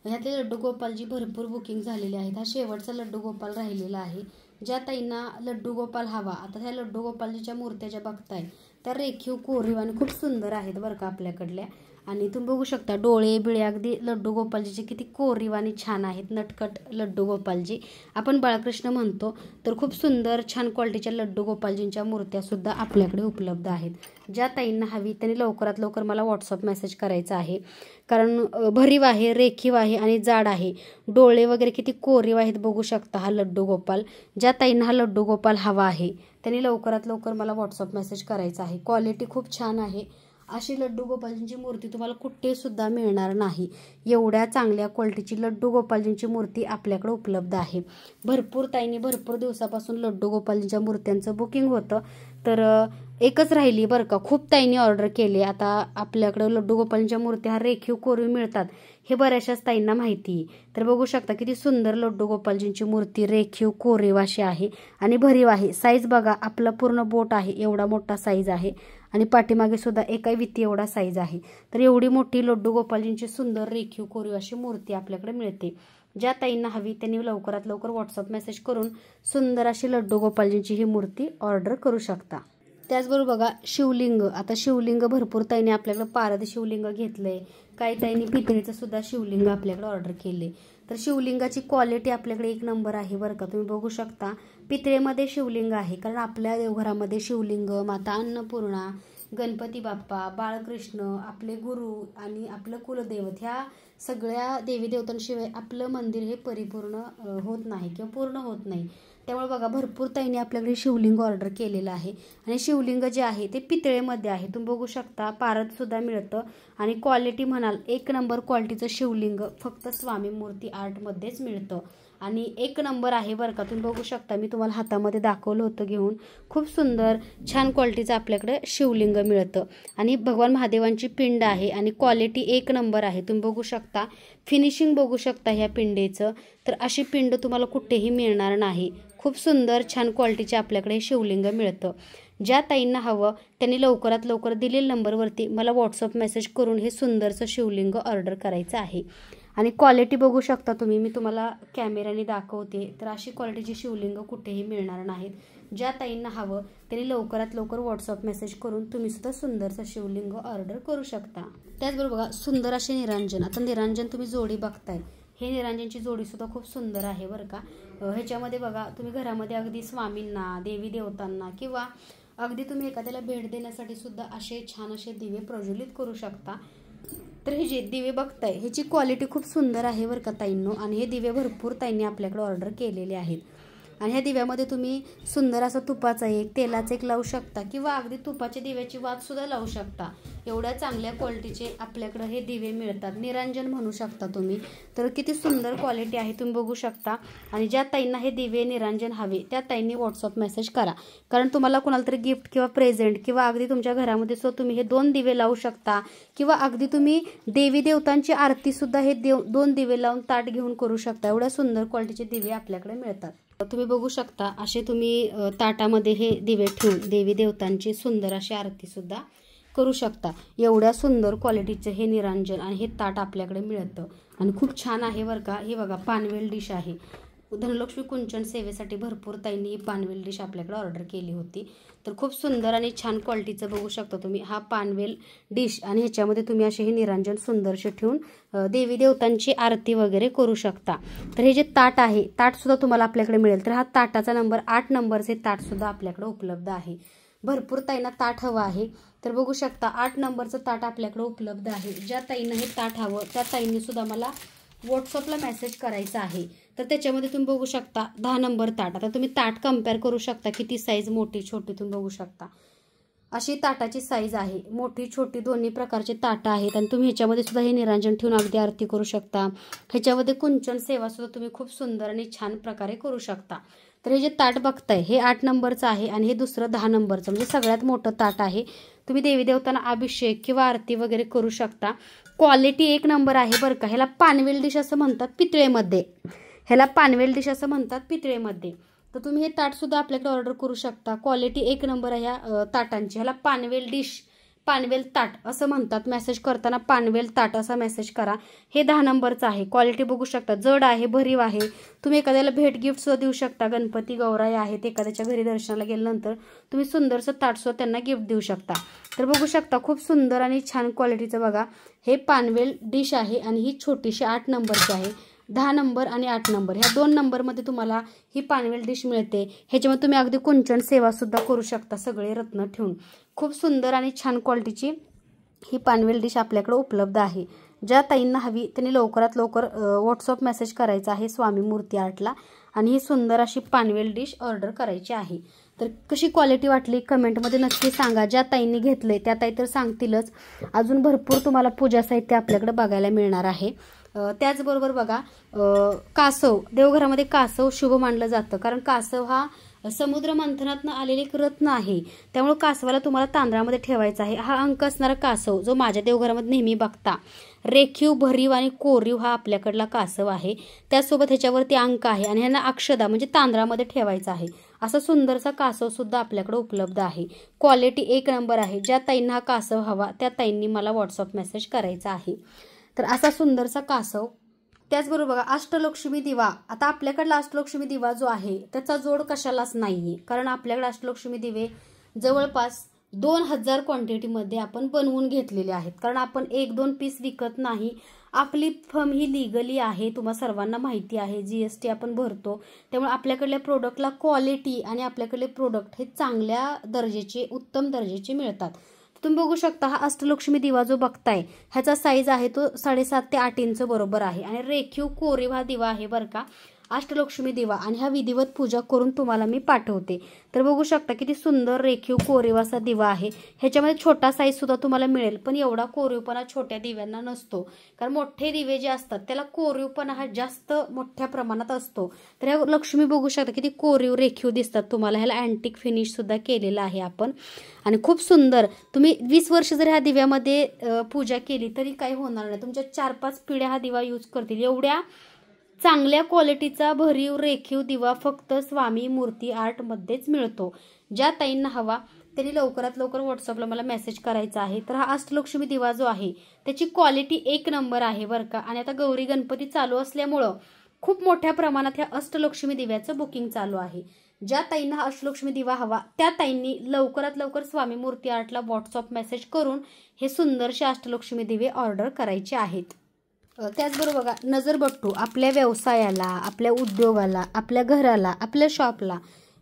ह्यातले लड्डू गोपालजी भरपूर बुकिंग झालेले आहेत। हा शेवटचा लड्डू गोपाल राहिलेला आहे। ज्या ताईंना लड्डू गोपाल हवा, आता ह्या लड्डू गोपालजीच्या मूर्त्या ज्या बघताय त्या रेखीव कोरीव आणि खूप सुंदर आहेत बरं का आपल्याकडल्या। आणि तुम्ही बघू शकता डोळे बिळे अगदी लड्डू गोपालजीचे किती कोरीव आणि छान आहेत। नटखट लड्डू गोपालजी आपण बाळकृष्ण म्हणतो। तर खूप सुंदर छान क्वालिटीच्या लड्डू गोपालजींच्या मूर्त्या सुद्धा आपल्याकडे उपलब्ध आहेत। ज्या ताईंना हवी त्यांनी लवकरात लवकर मला व्हॉट्सअप मेसेज करायचा आहे, कारण भरीव आहे, रेखीव आहे आणि जाड आहे। डोळे वगैरे किती कोरीव आहेत बघू शकता हा लड्डू गोपाल। ज्या ताईंना हा लड्डू गोपाल हवा आहे त्यांनी लवकरात लवकर मला व्हॉट्सअप मेसेज करायचा आहे। क्वालिटी खूप छान आहे। अशी लड्डू गोपालजींची मूर्ती तुम्हाला कुठे सुद्धा मिळणार नाही। एवढ्या चांगल्या क्वालिटीची लड्डू गोपालजींची मूर्ती आपल्याकडे उपलब्ध आहे। भरपूर ताईंनी भरपूर दिवसापासून लड्डू गोपालजींच्या मूर्त्यांचं बुकिंग होतं, तर एकच राहिली बरं का। खूप ताईंनी ऑर्डर केले। आता आपल्याकडे लड्डू गोपालजींच्या मूर्त्या हा रेखीव कोरीव मिळतात हे बऱ्याचशाच ताईंना माहिती आहे। तर बघू शकता किती सुंदर लड्डू गोपालजींची मूर्ती रेखीव कोरीव अशी आहे आणि भरीव आहे। साईज बघा आपलं पूर्ण बोट आहे एवढा मोठा साईज आहे आणि पाठीमागे सुद्धा एका विती एवढा साईज आहे। तर एवढी मोठी लड्डू गोपालजींची सुंदर रेखीव कोरीव अशी मूर्ती आपल्याकडे मिळते। ज्या ताईंना हवी त्यांनी लवकरात लवकर व्हॉट्सअप मेसेज करून सुंदर अशी लड्डू गोपालजींची ही मूर्ती ऑर्डर करू शकता। त्याचबरोबर बघा शिवलिंग। आता शिवलिंग भरपूर ताईंनी आपल्याकडे पारद शिवलिंग घेतलंय, काही ताईंनी पितळेचं सुद्धा शिवलिंग आपल्याकडे ऑर्डर केले। तर शिवलिंगाची क्वालिटी आपल्याकडे एक नंबर आहे बरं का। तुम्ही बघू शकता पितळेमध्ये शिवलिंग आहे, कारण आपल्या देवघरामध्ये शिवलिंग, माता अन्नपूर्णा, गणपती बाप्पा, बाळकृष्ण, आपले गुरु आणि आपलं कुलदैवत ह्या सगळ्या देवी देवतांशिवाय आपलं मंदिर हे परिपूर्ण होत नाही किंवा पूर्ण होत नाही। त्यामुळे बघा भरपूर ताईंनी आपल्याकडे शिवलिंग ऑर्डर केलेलं आहे आणि शिवलिंग जे आहे ते पितळेमध्ये आहे। तुम्ही बघू शकता पारद सुद्धा मिळतं आणि क्वालिटी म्हणाल एक नंबर क्वालिटीचं शिवलिंग फक्त स्वामी मूर्ती आर्टमध्येच मिळतं आणि एक नंबर आहे बरं का। तुम्ही बघू शकता मी तुम्हाला हातामध्ये दाखवलं होतं घेऊन। खूप सुंदर छान क्वालिटीचं आपल्याकडे शिवलिंग मिळतं आणि भगवान महादेवांची पिंड आहे आणि क्वालिटी एक नंबर आहे। तुम्ही बघू शकता फिनिशिंग बघू शकता ह्या पिंडेचं। तर अशी पिंड तुम्हाला कुठेही मिळणार नाही। खूप सुंदर छान क्वालिटीचे आपल्याकडे शिवलिंग मिळतं। ज्या ताईंना हवं त्यांनी लवकरात लवकर दिलेल्या नंबरवरती मला व्हॉट्सअप मेसेज करून हे सुंदरचं शिवलिंग ऑर्डर करायचं आहे। आणि क्वालिटी बघू शकता तुम्ही, मी तुम्हाला कॅमेऱ्याने दाखवते। तर अशी क्वालिटीची शिवलिंग कुठेही मिळणार नाहीत। ज्या ताईंना हवं त्यांनी लवकरात लवकर व्हॉट्सअप मेसेज करून तुम्ही सुद्धा सुंदरचं शिवलिंग ऑर्डर करू शकता। त्याचबरोबर बघा सुंदर असे निरांजन। आता निरांजन तुम्ही जोडी बघताय, हे निरांजनची जोडी सुद्धा खूप सुंदर आहे बरं का। ह्याच्यामध्ये बघा तुम्ही घरामध्ये अगदी स्वामींना, देवी देवतांना किंवा अगदी तुम्ही एखाद्याला भेट देण्यासाठी सुद्धा असे छान असे दिवे प्रज्वलित करू शकता। तर हे जे दिवे बघताय ह्याची क्वालिटी खूप सुंदर आहे बरं का ताईंनो, आणि हे दिवे भरपूर ताईंनी आपल्याकडे ऑर्डर केलेले आहेत। आणि ह्या दिव्यामध्ये तुम्ही सुंदर असं तुपाचा एक, तेलाचा एक लावू शकता किंवा अगदी तुपाच्या दिव्याची वात सुद्धा लावू शकता। एवढ्या चांगल्या क्वालिटीचे आपल्याकडे हे दिवे मिळतात। निरांजन म्हणू शकता तुम्ही। तर किती सुंदर क्वालिटी आहे तुम्ही बघू शकता। आणि ज्या ताईंना हे दिवे निरांजन हवे त्या ताईंनी व्हॉट्सअप मेसेज करा, कारण तुम्हाला कोणाला तरी गिफ्ट किंवा प्रेझेंट किंवा अगदी तुमच्या घरामध्ये सो तुम्ही हे 2 दिवे लावू शकता किंवा अगदी तुम्ही देवी देवतांची आरती सुद्धा हे 2 दिवे लावून ताट घेऊन करू शकता। एवढ्या सुंदर क्वालिटीचे दिवे आपल्याकडे मिळतात। तुम्ही बघू शकता असे तुम्ही ताटामध्ये हे दिवे ठेवून देवी देवतांची सुंदर अशी आरती सुद्धा करू शकता। एवढ्या सुंदर क्वालिटीचे हे निरांजन आणि हे ताट आपल्याकडे मिळतं आणि खूप छान आहे बरं का। हे बघा पानवेल डिश आहे। धनलक्ष्मी कुंचन सेवेसाठी भरपूर ताईंनी ही पानवेल डिश आपल्याकडे ऑर्डर केली होती। तर खूप सुंदर आणि छान क्वालिटीचं बघू शकता तुम्ही हा पानवेल डिश, आणि ह्याच्यामध्ये तुम्ही असे हे निरांजन सुंदरसे ठेवून देवी देवतांची आरती वगैरे करू शकता। तर हे जे ताट आहे ताट सुद्धा तुम्हाला आपल्याकडे मिळेल। तर हा ताटाचा नंबर 8 नंबरचे ताट सुद्धा आपल्याकडे उपलब्ध आहे। भरपूर ताईंना ताट हवं आहे. तर बघू शकता 8 नंबरचं ताट आपल्याकडे उपलब्ध आहे. ज्या ताईंना हे ताट हवं त्या ताईंनी सुद्धा मला व्हॉट्सअपला मेसेज करायचा आहे. तर त्याच्यामध्ये तुम्ही बघू शकता 10 नंबर ताट. आता तुम्ही ताट कम्पेअर करू शकता किती साईज मोठी छोटी तुम्ही बघू शकता. अशी ताटाची साईज आहे, मोठी छोटी दोन्ही प्रकारचे ताटं आहेत. आणि तुम्ही ह्याच्यामध्ये सुद्धा हे निरांजन ठेवून अगदी आरती करू शकता. ह्याच्यामध्ये कुंचन सेवा सुद्धा तुम्ही खूप सुंदर आणि छान प्रकारे करू शकता. तर हे जे ताट बघताय हे 8 नंबरचं आहे आणि हे दुसरं 10 नंबरचं म्हणजे सगळ्यात मोठं ताट आहे. तुम्ही देवी देवतांना अभिषेक किंवा आरती वगैरे करू शकता. क्वालिटी 1 नंबर आहे बरं का. ह्याला पानवेल डिश असं म्हणतात पितळेमध्ये. ह्याला पानवेल डिश असं म्हणतात पितळेमध्ये. तर तुम्ही हे ताटसुद्धा आपल्याकडे ऑर्डर करू शकता. क्वालिटी 1 नंबर आहे ह्या ताटांची. ह्याला पानवेल डिश, पानवेल ताट असं म्हणतात. मेसेज करताना पानवेल ताट असा मेसेज करा. हे 10 नंबरचं आहे. क्वालिटी बघू शकता, जड आहे, भरीव आहे. तुम्ही एखाद्याला भेट गिफ्टसुद्धा देऊ शकता. गणपती गौराई आहेत, एखाद्याच्या घरी दर्शनाला गेल्यानंतर तुम्ही सुंदरसं ताटसुद्धा त्यांना गिफ्ट देऊ शकता. तर बघू शकता खूप सुंदर आणि छान क्वालिटीचं बघा हे पानवेल डिश आहे आणि ही छोटीशी 8 नंबरची आहे. 10 नंबर आणि 8 नंबर ह्या 2 नंबरमध्ये तुम्हाला ही पानवेल डिश मिळते. ह्याच्यामध्ये तुम्ही अगदी कुंचन सेवासुद्धा करू शकता सगळे रत्न ठेवून. खूप सुंदर आणि छान क्वालिटीची ही पानवेल डिश आपल्याकडे उपलब्ध आहे. ज्या ताईंना हवी त्यांनी लवकरात लवकर व्हॉट्सअप मेसेज करायचा आहे स्वामी मूर्ती आर्टला आणि ही सुंदर अशी पानवेल डिश ऑर्डर करायची आहे. तर कशी क्वालिटी वाटली कमेंटमध्ये नक्की सांगा. ज्या ताईंनी घेतलंय त्या ताई तर सांगतीलच. अजून भरपूर तुम्हाला पूजा साहित्य आपल्याकडे बघायला मिळणार आहे. त्याचबरोबर बघा कासव, देवघरामध्ये कासव शुभ मानलं जातं. कारण कासव हा समुद्र मंथनातनं आलेले एक रत्न आहे. त्यामुळे कासवाला तुम्हाला तांदळामध्ये ठेवायचा आहे. हा अंक असणारा कासव जो माझ्या देवघरामध्ये नेहमी बघता रेखीव, भरीव आणि कोरीव हा आपल्याकडला कासव आहे. त्यासोबत ह्याच्यावरती अंक आहे आणि ह्यांना अक्षदा म्हणजे तांदळामध्ये ठेवायचा आहे. असा सुंदरसा कासव सुद्धा आपल्याकडे उपलब्ध आहे. क्वालिटी 1 नंबर आहे. ज्या ताईंना हा कासव हवा त्या ताईंनी मला व्हॉट्सअप मेसेज करायचा आहे. तर असा सुंदरसा कासव. त्याचबरोबर बघा अष्टलक्ष्मी दिवा. आता आपल्याकडला अष्टलक्ष्मी दिवा जो आहे त्याचा जोड कशालाच नाहीये. कारण आपल्याकडे अष्टलक्ष्मी दिवे जवळपास 2000 क्वांटिटीमध्ये आपण बनवून घेतलेले आहेत. कारण आपण 1-2 पीस विकत नाही. आपली फर्म ही लिगली आहे, तुम्हाला सर्वांना माहिती आहे. GST आपण भरतो. त्यामुळे आपल्याकडल्या प्रोडक्टला क्वालिटी आणि आपल्याकडले प्रोडक्ट हे चांगल्या दर्जाचे, उत्तम दर्जाचे मिळतात. तुम्ही बघू शकता हा अष्टलक्ष्मी दिवा जो बघताय ह्याचा साईज आहे तो 7.5 ते 8 इंच बरोबर आहे आणि रेखीव कोरीव हा दिवा आहे बरं का. अष्टलक्ष्मी दिवा आणि हा विधिवत पूजा करून तुम्हाला मी पाठवते. तर बघू शकता किती सुंदर रेखीव कोरीव असा दिवा आहे. ह्याच्यामध्ये छोटा साईज सुद्धा तुम्हाला मिळेल पण एवढा कोरीवपणा छोट्या दिव्यांना नसतो. कारण मोठे दिवे जे असतात त्याला कोरीवपणा हा जास्त मोठ्या प्रमाणात असतो. तर ह्या लक्ष्मी बघू शकता किती कोरीव रेखीव दिसतात तुम्हाला. ह्याला अँटिक फिनिश सुद्धा केलेला आहे आपण आणि खूप सुंदर. तुम्ही 20 वर्ष जर ह्या दिव्यामध्ये पूजा केली तरी काही होणार नाही. तुमच्या 4-5 पिढ्या हा दिवा यूज करतील. एवढ्या चांगल्या क्वालिटीचा भरीव रेखीव दिवा फक्त स्वामी मूर्ती आर्टमध्येच मिळतो. ज्या ताईंना हवा त्यांनी लवकरात लवकर व्हॉट्सअपला मला मेसेज करायचा आहे. तर हा अष्टलक्ष्मी दिवा जो आहे त्याची क्वालिटी 1 नंबर आहे बरं का. आणि आता गौरी गणपती चालू असल्यामुळं खूप मोठ्या प्रमाणात ह्या अष्टलक्ष्मी दिव्याचं बुकिंग चालू आहे. ज्या ताईंना हा अष्टलक्ष्मी दिवा हवा त्या ताईंनी लवकरात लवकर स्वामी मूर्ती आर्टला व्हॉट्सअप मेसेज करून हे सुंदरसे अष्टलक्ष्मी दिवे ऑर्डर करायचे आहेत. त्याचबरोबर बघा नजरबट्टू आपल्या व्यवसायाला, आपल्या उद्योगाला, आपल्या घराला, आपल्या शॉपला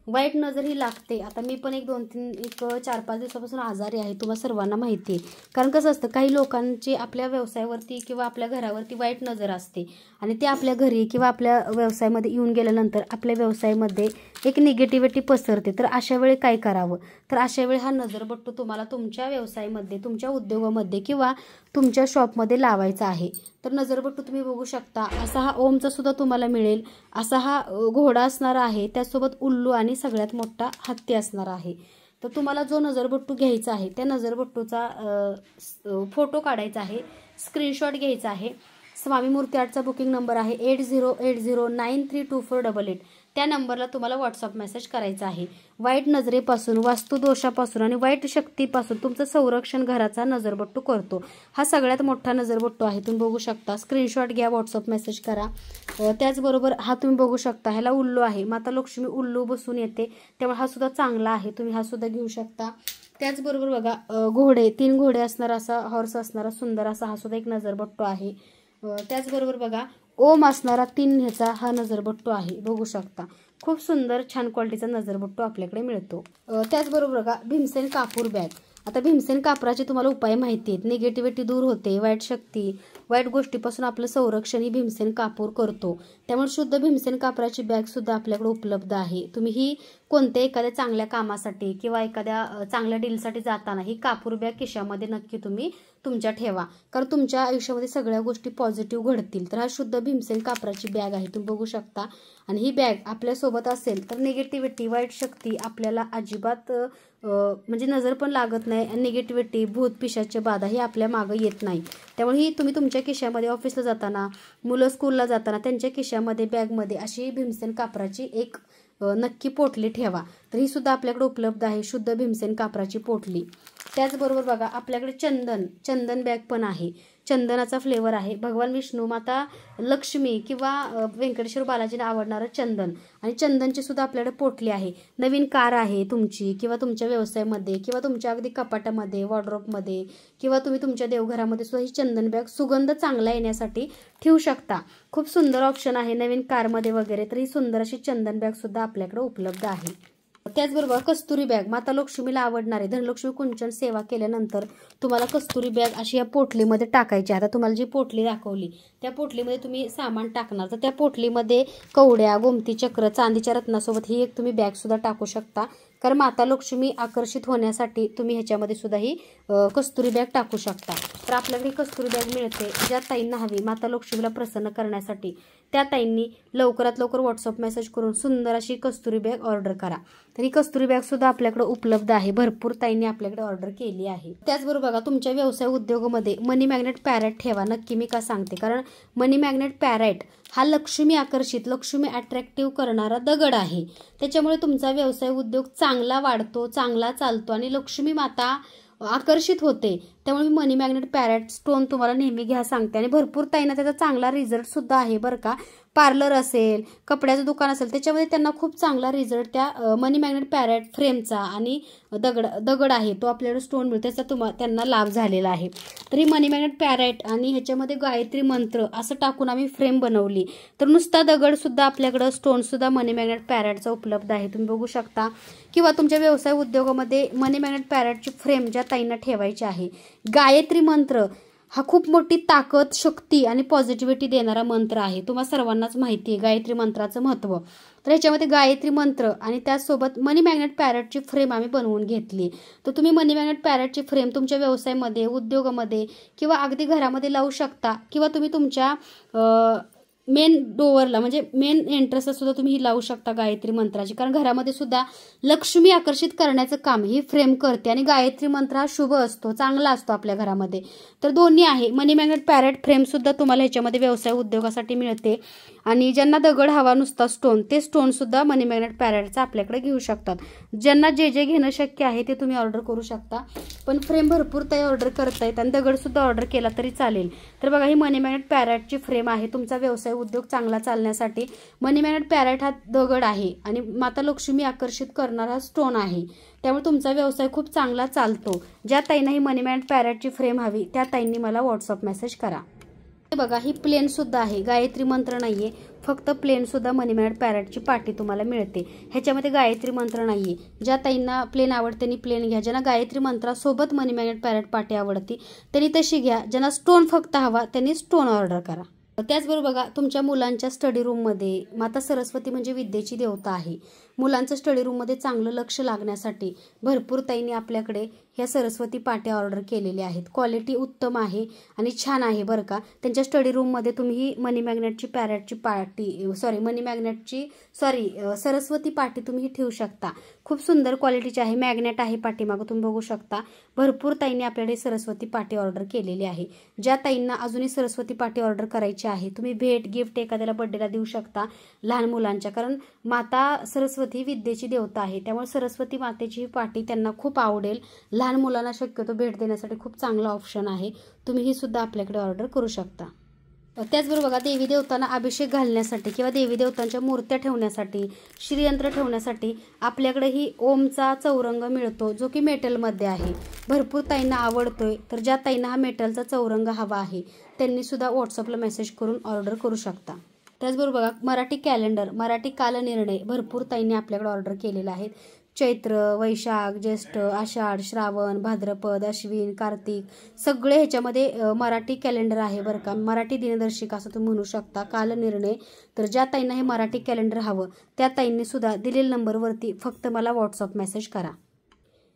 वाईट नजर ही लागते. आता मी पण 4-5 दिवसापासून आजारी आहे, तुम्हाला सर्वांना माहिती आहे. कारण कसं असतं काही लोकांची आपल्या व्यवसायावरती किंवा आपल्या घरावरती वाईट नजर असते आणि ते आपल्या घरी किंवा आपल्या व्यवसायामध्ये येऊन गेल्यानंतर आपल्या व्यवसायामध्ये एक निगेटिव्हिटी पसरते. तर अशा वेळी काय करावं? तर अशा वेळी हा नजरबट्टू तुम्हाला तुमच्या व्यवसायामध्ये, तुमच्या उद्योगामध्ये किंवा तुमच्या शॉपमध्ये लावायचा आहे. तर नजरबट्टू तुम्ही बघू शकता असा हा ओमचा सुद्धा तुम्हाला मिळेल. असा हा घोडा असणार आहे, त्यासोबत उल्लू आणि सगळ्यात मोठा हत्ती असणार आहे. तर तुम्हाला जो नजरबट्टू घ्यायचा आहे त्या नजरबट्टूचा फोटो काढायचा आहे, स्क्रीनशॉट घ्यायचा आहे. स्वामी मूर्ती आर्टचा बुकिंग नंबर आहे 8080932488. त्या नंबरला तुम्हाला व्हॉट्सअप मेसेज करायचा आहे. वाईट नजरेपासून, वास्तुदोषापासून आणि वाईट शक्तीपासून तुमचं संरक्षण घराचा नजरबट्टू करतो. हा सगळ्यात मोठा नजरबट्टू आहे, तुम्ही बघू शकता. स्क्रीनशॉट घ्या, व्हॉट्सअप मेसेज करा. त्याचबरोबर हा तुम्ही बघू शकता ह्याला उल्लू आहे, माता लक्ष्मी उल्लू बसून येते, त्यामुळे हा सुद्धा चांगला आहे, तुम्ही हा सुद्धा घेऊ शकता. त्याचबरोबर बघा घोडे, 3 घोडे असणारा असा हॉर्स असणारा सुंदर असा हा सुद्धा एक नजरबट्टू आहे. त्याचबरोबर बघा ओम असणारा 3 ह्याचा हा नजरबट्टू आहे, बघू शकता. खूप सुंदर छान क्वालिटीचा नजरबट्टू आपल्याकडे मिळतो. त्याचबरोबर बघा भीमसेन कापूर बॅग. आता भीमसेन कापराचे तुम्हाला उपाय माहिती आहेत. निगेटिव्हिटी दूर होते, वाईट शक्ती, वाईट गोष्टीपासून आपलं संरक्षण ही भीमसेन कापूर करतो. त्यामुळे शुद्ध भीमसेन कापराची बॅग सुद्धा आपल्याकडे उपलब्ध आहे. तुम्ही ही कोणत्या एखाद्या चांगल्या कामासाठी किंवा एखाद्या चांगल्या डीलसाठी जाताना ही कापूर बॅग खिशामध्ये नक्की तुम्ही तुमच्या ठेवा, कारण तुमच्या आयुष्यामध्ये सगळ्या गोष्टी पॉझिटिव्ह घडतील. तर हा शुद्ध भीमसेन कापराची बॅग आहे, तुम्ही बघू शकता. आणि ही बॅग आपल्यासोबत असेल तर निगेटिव्हिटी, वाईट शक्ती आपल्याला अजिबात म्हणजे नजर पण लागत नाही. आणि निगेटिव्हिटी, भूत पिशाच्य बाधा ही आपल्या मागं येत नाही. त्यामुळे ही तुम्ही तुमच्या खिशामध्ये ऑफिसला जाताना, मुलं स्कूलला जाताना त्यांच्या खिशामध्ये बॅगमध्ये अशी भीमसेन कापराची एक नक्की पोटली ठेवा. तर ही सुद्धा आपल्याकडे उपलब्ध आहे, शुद्ध भीमसेन कापराची पोटली. त्याचबरोबर बघा आपल्याकडे चंदन बॅग पण आहे. चंदनाचा फ्लेवर आहे. भगवान विष्णू, माता लक्ष्मी किंवा व्यंकटेश्वर बालाजीला आवडणारं चंदन, आणि चंदनची सुद्धा आपल्याकडे पोटली आहे. नवीन कार आहे तुमची किंवा तुमच्या व्यवसायामध्ये किंवा तुमच्या अगदी कपाटामध्ये, वॉर्डरोबमध्ये किंवा तुम्ही तुमच्या देवघरामध्ये सुद्धा ही चंदन बॅग सुगंध चांगला येण्यासाठी ठेवू शकता. खूप सुंदर ऑप्शन आहे नवीन कारमध्ये वगैरे. तर ही सुंदर अशी चंदन बॅग सुद्धा आपल्याकडे उपलब्ध आहे. त्याचबरोबर कस्तुरी बॅग, माता लक्ष्मीला आवडणारे, धनलक्ष्मी कुंचन सेवा केल्यानंतर तुम्हाला कस्तुरी बॅग अशी या पोटलीमध्ये टाकायची. आता तुम्हाला जी पोटली दाखवली त्या पोटलीमध्ये तुम्ही सामान टाकणार, तर त्या पोटलीमध्ये कवड्या, गोमती चक्र, चांदीच्या रत्नासोबत ही एक तुम्ही बॅग सुद्धा टाकू शकता. कारण माता लक्ष्मी आकर्षित होण्यासाठी तुम्ही ह्याच्यामध्ये सुद्धा ही कस्तुरी बॅग टाकू शकता. तर आपल्याकडे कस्तुरी बॅग मिळते. ज्या ताईंना हवी माता लक्ष्मीला प्रसन्न करण्यासाठी त्या ताईंनी लवकरात लवकर व्हॉट्सअप मेसेज करून सुंदर अशी कस्तुरी बॅग ऑर्डर करा. तर ही कस्तुरी बॅग सुद्धा आपल्याकडे उपलब्ध आहे. भरपूर ताईंनी आपल्याकडे ऑर्डर केली आहे. त्याचबरोबर बघा तुमच्या व्यवसाय उद्योगामध्ये मनी मॅग्नेट पॅरेट ठेवा. नक्की मी का सांगते, कारण मनी मॅग्नेट पॅरेट हा लक्ष्मी आकर्षित, लक्ष्मी अट्रॅक्टिव्ह करणारा दगड आहे. त्याच्यामुळे तुमचा व्यवसाय उद्योग चांगला वाढतो, चांगला चालतो आणि लक्ष्मी माता आकर्षित होते. त्यामुळे me money magnet parrot stone तुम्हाला नेहमी घ्या सांगते. आणि भरपूर ताईंना त्याचा चांगला रिझल्ट सुद्धा आहे बरं का. पार्लर असेल, कपड्याचं दुकान असेल, त्याच्यामध्ये त्यांना खूप चांगला रिझल्ट त्या मनी मॅग्नेट पॅरेट फ्रेमचा आणि दगड आहे तो आपल्याला स्टोन मिळतो त्याचा त्यांना लाभ झालेला आहे. तर ही मनी मॅग्नेट पॅरेट आणि ह्याच्यामध्ये गायत्री मंत्र असं टाकून आम्ही फ्रेम बनवली. तर नुसता दगड सुद्धा आपल्याकडं, स्टोन सुद्धा मनी मॅग्नेट पॅरेटचा उपलब्ध आहे, तुम्ही बघू शकता. किंवा तुमच्या व्यवसाय उद्योगामध्ये मनी मॅग्नेट पॅरेटची फ्रेम ज्या ताईंना ठेवायची आहे, गायत्री मंत्र हा खूप मोठी ताकद, शक्ती आणि पॉझिटिव्हिटी देणारा मंत्र आहे. तुम्हाला सर्वांनाच माहिती आहे गायत्री मंत्राचं महत्त्व. तर ह्याच्यामध्ये गायत्री मंत्र आणि त्याचसोबत मनी मॅग्नेट पॅरेटची फ्रेम आम्ही बनवून घेतली. तर तुम्ही मनी मॅग्नेट पॅरेटची फ्रेम तुमच्या व्यवसायामध्ये, उद्योगामध्ये किंवा अगदी घरामध्ये लावू शकता. किंवा तुम्ही तुमच्या मेन डोअरला म्हणजे मेन एंट्रन्सला सुद्धा तुम्ही ही लावू शकता गायत्री मंत्राची, कारण घरामध्ये सुद्धा लक्ष्मी आकर्षित करण्याचं काम ही फ्रेम करते. आणि गायत्री मंत्र हा शुभ असतो, चांगला असतो आपल्या घरामध्ये. तर दोन्ही आहे. मनी मॅग्नेट पॅरेट फ्रेम सुद्धा तुम्हाला ह्याच्यामध्ये व्यवसाय उद्योगासाठी मिळते. आणि ज्यांना दगड हवा नुसता स्टोन, ते स्टोन सुद्धा मनी मॅग्नेट पॅरेटचा आपल्याकडे घेऊ शकतात. ज्यांना जे जे घेणं शक्य आहे ते तुम्ही ऑर्डर करू शकता. पण फ्रेम भरपूर ताई ऑर्डर करतायत आणि दगड सुद्धा ऑर्डर केला तरी चालेल. तर बघा ही मनी मॅग्नेट पॅरेटची फ्रेम आहे. तुमचा व्यवसाय उद्योग चांगला चालण्यासाठी मनी मॅग्नेट पॅरेट हा दगड आहे आणि माता लक्ष्मी आकर्षित करणारा स्टोन आहे. त्यामुळे तुमचा व्यवसाय खूप चांगला चालतो. ज्या ताईंना ही मनी मॅग्नेट पॅरेटची फ्रेम हवी त्या ताईंनी मला व्हॉट्सअप मेसेज करा. बघा ही प्लेन सुद्धा आहे, गायत्री मंत्र नाहीये, फक्त प्लेन सुद्धा मनी मॅग्नेट पॅरेटची पाटी तुम्हाला मिळते. ह्याच्यामध्ये गायत्री मंत्र नाहीये. ज्या ताईंना प्लेन आवडते त्यांनी प्लेन घ्या. ज्यांना गायत्री मंत्रासोबत मनी मॅग्नेट पॅरेट पाटी आवडती त्यांनी तशी घ्या. ज्यांना स्टोन फक्त हवा त्यांनी स्टोन ऑर्डर करा. त्याचबरोबर बघा तुमच्या मुलांच्या स्टडी रूममध्ये माता सरस्वती म्हणजे विद्येची देवता आहे. मुलांचं स्टडी रूममध्ये चांगलं लक्ष लागण्यासाठी भरपूर ताईंनी आपल्याकडे ह्या सरस्वती पाट्या ऑर्डर केलेल्या आहेत. क्वालिटी उत्तम आहे आणि छान आहे बरं का. त्यांच्या स्टडी रूममध्ये तुम्ही ही मनी मॅग्नेटची पॅरेटची पाटी सरस्वती पाटी तुम्ही ठेवू शकता. खूप सुंदर क्वालिटीची आहे. मॅग्नेट आहे पाठीमागं तुम्ही बघू शकता. भरपूर ताईंनी आपल्याकडे सरस्वती पाटी ऑर्डर केलेली आहे. ज्या ताईंना अजूनही सरस्वती पाटी ऑर्डर करायची आहे तुम्ही भेट गिफ्ट एखाद्याला बर्थडेला देऊ शकता लहान मुलांच्या, कारण माता सरस्वती विद्येची देवता आहे. त्यामुळे सरस्वती मातेची ही पाटी त्यांना खूप आवडेल. लहान मुलांना शक्यतो भेट देण्यासाठी खूप चांगला ऑप्शन आहे. तुम्ही ही सुद्धा आपल्याकडे ऑर्डर करू शकता. त्याचबरोबर बघा, देवी देवतांना अभिषेक घालण्यासाठी किंवा देवी देवतांच्या मूर्त्या ठेवण्यासाठी, श्रीयंत्र ठेवण्यासाठी आपल्याकडे ही ओमचा चौरंग मिळतो, जो की मेटलमध्ये आहे. भरपूर ताईंना आवडतोय. तर ज्या ताईंना हा मेटलचा चौरंग हवा आहे त्यांनी सुद्धा व्हॉट्सअपला मेसेज करून ऑर्डर करू शकता. त्याचबरोबर बघा, मराठी कॅलेंडर, मराठी कालनिर्णय भरपूर ताईंनी आपल्याकडे ऑर्डर केलेला आहे. चैत्र, वैशाख, ज्येष्ठ, आषाढ, श्रावण, भाद्रपद, अश्विन, कार्तिक सगळे ह्याच्यामध्ये मराठी कॅलेंडर आहे बरं का. मराठी दिनदर्शिका असं तुम्ही म्हणू शकता, कालनिर्णय. तर ज्या ताईंना हे मराठी कॅलेंडर हवं त्या ताईंनी सुद्धा दिलेल्या नंबरवरती फक्त मला व्हॉट्सअप मेसेज करा.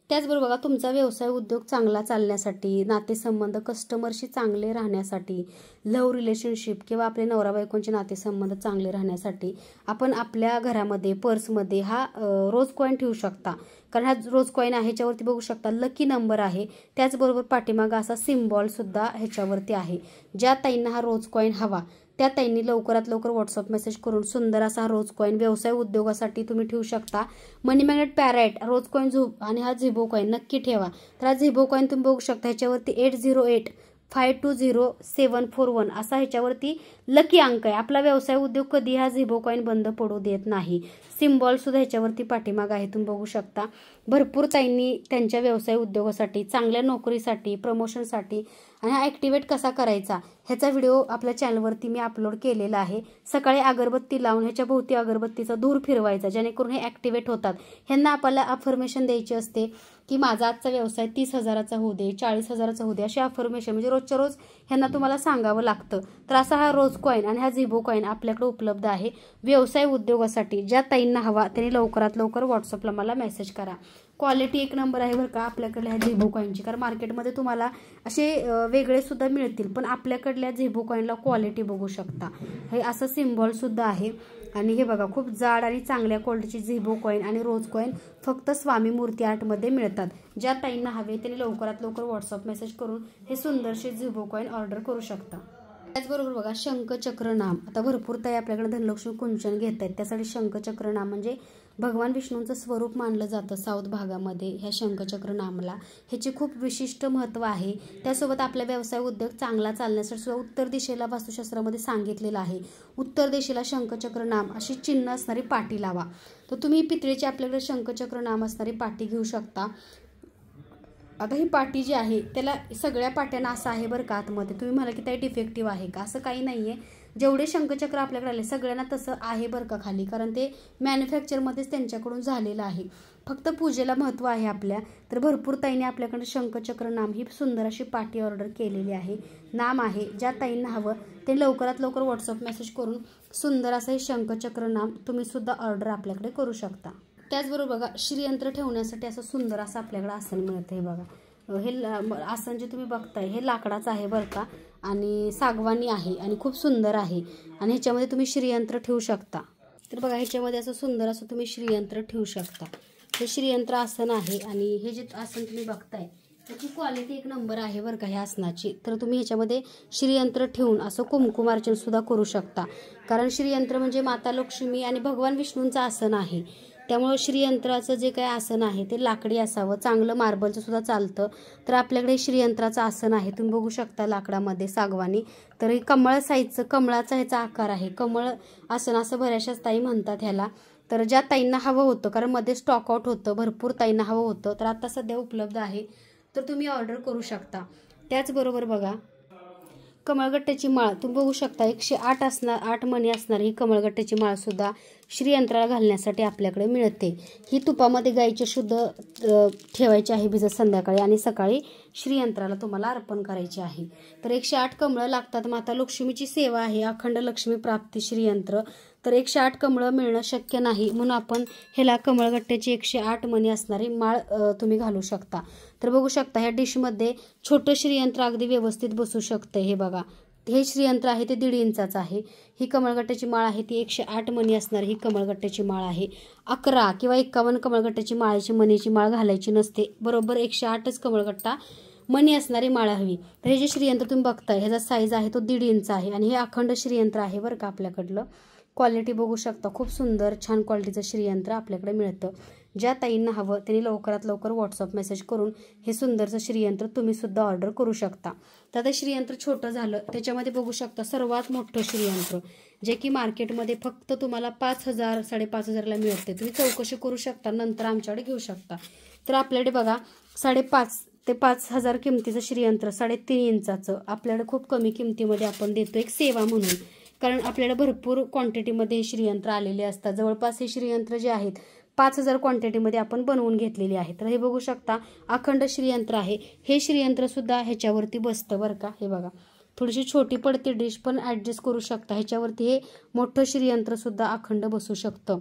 त्याचबरोबर बघा, तुमचा व्यवसाय उद्योग चांगला चालण्यासाठी, नातेसंबंध कस्टमरशी चांगले राहण्यासाठी, लव्ह रिलेशनशिप किंवा आपले नवरा बायकोंचे नातेसंबंध चांगले राहण्यासाठी आपण आपल्या घरामध्ये पर्समध्ये हा रोज कॉईन ठेवू शकता. कारण हा रोज कॉईन आहे, ह्याच्यावरती बघू शकता लकी नंबर आहे. त्याचबरोबर पाठीमागा असा सिम्बॉलसुद्धा ह्याच्यावरती आहे. ज्या ताईंना हा रोज कॉईन हवा त्या ताईंनी लवकरात लवकर व्हॉट्सअप मेसेज करून सुंदर असा हा रोज कॉईन व्यवसाय उद्योगासाठी तुम्ही ठेवू शकता. मनी मॅग्नेट, पॅराइट, रोज कॉईन, झूब आणि हा झिबो कॉईन नक्की ठेवा. तर हा झिबो कॉईन तुम्ही बघू शकता, ह्याच्यावरती 8085200741 असा ह्याच्यावरती लकी अंक आहे. आपला व्यवसाय उद्योग कधी हा झिबो कॉईन बंद पडू देत नाही. सिम्बॉल सुद्धा ह्याच्यावरती पाठीमाग आहे, तुम्ही बघू शकता. भरपूर ताईंनी त्यांच्या व्यवसाय उद्योगासाठी, चांगल्या नोकरीसाठी, प्रमोशनसाठी आणि हा ॲक्टिवेट कसा करायचा ह्याचा व्हिडिओ आपल्या चॅनलवरती मी अपलोड केलेला आहे. सकाळी अगरबत्ती लावून ह्याच्या भोवती अगरबत्तीचा धूर फिरवायचा, जेणेकरून हे ॲक्टिवेट होतात. ह्यांना आपल्याला अफर्मेशन द्यायची असते की माझा आजचा व्यवसाय 30,000चा होऊ दे, 40,000चा होऊ दे, अशी अफर्मेशन म्हणजे रोजच्या रोज ह्यांना तुम्हाला सांगावं लागतं. तर असा हा रोज कॉईन आणि हा झिबो कॉईन आपल्याकडे उपलब्ध आहे व्यवसाय उद्योगासाठी. ज्या ताईंना हवा त्यांनी लवकरात लवकर व्हॉट्सअपला मला मेसेज करा. क्वालिटी एक नंबर आहे बरं का आपल्याकडल्या ह्या झिबो कॉईनची. कारण मार्केटमध्ये तुम्हाला असे वेगळे सुद्धा मिळतील, पण आपल्याकडल्या झिबो कॉईनला क्वालिटी बघू शकता. हे असं सिम्बॉलसुद्धा आहे. आणि हे बघा, खूप जाड आणि चांगल्या क्वालिटीची झिबो कॉईन आणि रोज कॉईन फक्त स्वामी मूर्ती आर्टमध्ये मिळतात. ज्या ताईंना हवे त्यांनी लवकरात लवकर व्हॉट्सअप मेसेज करून हे सुंदरसे झिबो कॉईन ऑर्डर करू शकता. त्याचबरोबर बघा, शंखचक्र नाम. आता भरपूर ताई आपल्याकडे धनलक्ष्मी कुंचन घेत आहेत, त्यासाठी शंखचक्र नाम म्हणजे भगवान विष्णूंचं स्वरूप मानलं जातं साऊथ भागामध्ये ह्या शंखचक्र नामला. ह्याचे खूप विशिष्ट महत्त्व आहे. त्यासोबत आपला व्यवसाय उद्योग चांगला चालण्यासाठी सुद्धा उत्तर दिशेला वास्तुशास्त्रामध्ये सांगितलेलं आहे. उत्तर दिशेला शंखचक्र नाम अशी चिन्ह असणारी पाटी लावा. तर तुम्ही पितळेची आपल्याकडे शंखचक्र नाम असणारी पाटी घेऊ शकता. आता ही पाटी जी आहे त्याला सगळ्या पाट्यांना असं आहे बरं का आतमध्ये. तुम्ही मला की काही डिफेक्टिव्ह आहे का, असं काही नाही आहे. जेवढे शंखचक्र आपल्याकडे आले सगळ्यांना तसं आहे बरं का खाली, कारण ते मॅन्युफॅक्चरमध्येच त्यांच्याकडून झालेलं आहे. फक्त पूजेला महत्त्व आहे आपल्या. तर भरपूर ताईंनी आपल्याकडे शंखचक्र नाम ही सुंदर अशी पाटी ऑर्डर केलेली आहे. नाम आहे. ज्या ताईंना हवं ते लवकरात लवकर व्हॉट्सअप मेसेज करून सुंदर असं हे शंखचक्र नाम तुम्ही सुद्धा ऑर्डर आपल्याकडे करू शकता. त्याचबरोबर बघा, श्रीयंत्र ठेवण्यासाठी असं सुंदर असं आपल्याकडे आसन मिळतं. हे बघा, हे आसन जे तुम्ही बघताय हे लाकडाचं आहे बरं का, आणि सागवानी आहे आणि खूप सुंदर आहे. आणि ह्याच्यामध्ये तुम्ही श्रीयंत्र ठेवू शकता. तर बघा, ह्याच्यामध्ये असं सुंदर असं तुम्ही श्रीयंत्र ठेवू शकता. हे श्रीयंत्र आसन आहे. आणि हे जे आसन तुम्ही बघताय त्याची क्वालिटी एक नंबर आहे बरं का ह्या आसनाची. तर तुम्ही ह्याच्यामध्ये श्रीयंत्र ठेवून असं कुमकुमार्चन सुद्धा करू शकता. कारण श्रीयंत्र म्हणजे माता लक्ष्मी आणि भगवान विष्णूंचं आसन आहे. त्यामुळं श्रीयंत्राचं जे काही आसन आहे ते लाकडी असावं, चांगलं मार्बलचं सुद्धा चालतं. तर आपल्याकडे श्रीयंत्राचं आसन आहे, तुम्ही बघू शकता लाकडामध्ये सागवानी. तर हे कमळ साईजचं, कमळाचा ह्याचा आकार आहे. कमळ आसन असं बऱ्याचशाच ताई म्हणतात ह्याला. तर ज्या ताईंना हवं होतं, कारण मध्ये स्टॉक आउट होतं, भरपूर ताईंना हवं होतं, तर आता सध्या उपलब्ध आहे. तर तुम्ही ऑर्डर करू शकता. त्याचबरोबर बघा, कमळगट्ट्याची माळ तुम्ही बघू शकता. 108 मणी असणारी ही कमळगट्ट्याची माळ सुद्धा श्रीयंत्राला घालण्यासाठी आपल्याकडे मिळते. ही तुपामध्ये गाईचे शुद्ध ठेवायची आहे भिजत संध्याकाळी, आणि सकाळी श्रीयंत्राला तुम्हाला अर्पण करायचे आहे. तर 108 कमळं लागतात. माता लक्ष्मीची सेवा आहे, अखंड लक्ष्मी प्राप्ती श्रीयंत्र. तर 108 कमळं मिळणं शक्य नाही, म्हणून आपण ह्याला कमळगट्ट्याची 108 मणी असणारी माळ तुम्ही घालू शकता. तर बघू शकता ह्या डिशमध्ये छोटं श्रीयंत्र अगदी व्यवस्थित बसू शकतं. हे बघा, हे श्रीयंत्र आहे ते 1.5 इंचाचं आहे. ही कमळगट्ट्याची माळ आहे ती 108 मणी असणारी ही कमळगट्ट्याची माळ आहे. 11 किंवा 51 कमळगट्ट्याची माळेची मणीची माळ घालायची नसते, बरोबर 108च कमळगट्टा मणी असणारी माळ हवी. तर हे जे श्रीयंत्र तुम्ही बघताय ह्याचा साईज आहे तो 1.5 इंच आहे. आणि हे अखंड श्रीयंत्र आहे बरं का आपल्याकडलं. क्वालिटी बघू शकता, खूप सुंदर छान क्वालिटीचं श्रीयंत्र आपल्याकडे मिळतं. ज्या ताईंना हवं त्यांनी लवकरात लवकर व्हॉट्सअप मेसेज करून हे सुंदरचं श्रीयंत्र तुम्ही सुद्धा ऑर्डर करू शकता. तर आता श्रीयंत्र छोटं झालं, त्याच्यामध्ये बघू शकता सर्वात मोठं श्रीयंत्र जे की मार्केटमध्ये फक्त तुम्हाला 5,000 5,500ला मिळते. तुम्ही चौकशी करू शकता, नंतर आमच्याकडे घेऊ शकता. तर आपल्याकडे बघा 5,500 ते 5,000 किमतीचं श्रीयंत्र 3.5 इंचाचं आपल्याकडे खूप कमी किमतीमध्ये आपण देतो एक सेवा म्हणून. कारण आपल्याला भरपूर क्वांटिटीमध्ये श्रीयंत्र आलेले असतात. जवळपास हे श्रीयंत्र जे आहेत 5,000 क्वांटिटीमध्ये आपण बनवून घेतलेली आहे. तर हे बघू शकता अखंड श्रीयंत्र आहे. हे श्रीयंत्र सुद्धा ह्याच्यावरती बसतं बरं का. हे बघा थोडीशी छोटी पडते डिश पण ॲडजस्ट करू शकता. ह्याच्यावरती हे मोठं श्रीयंत्र सुद्धा अखंड बसू शकतं.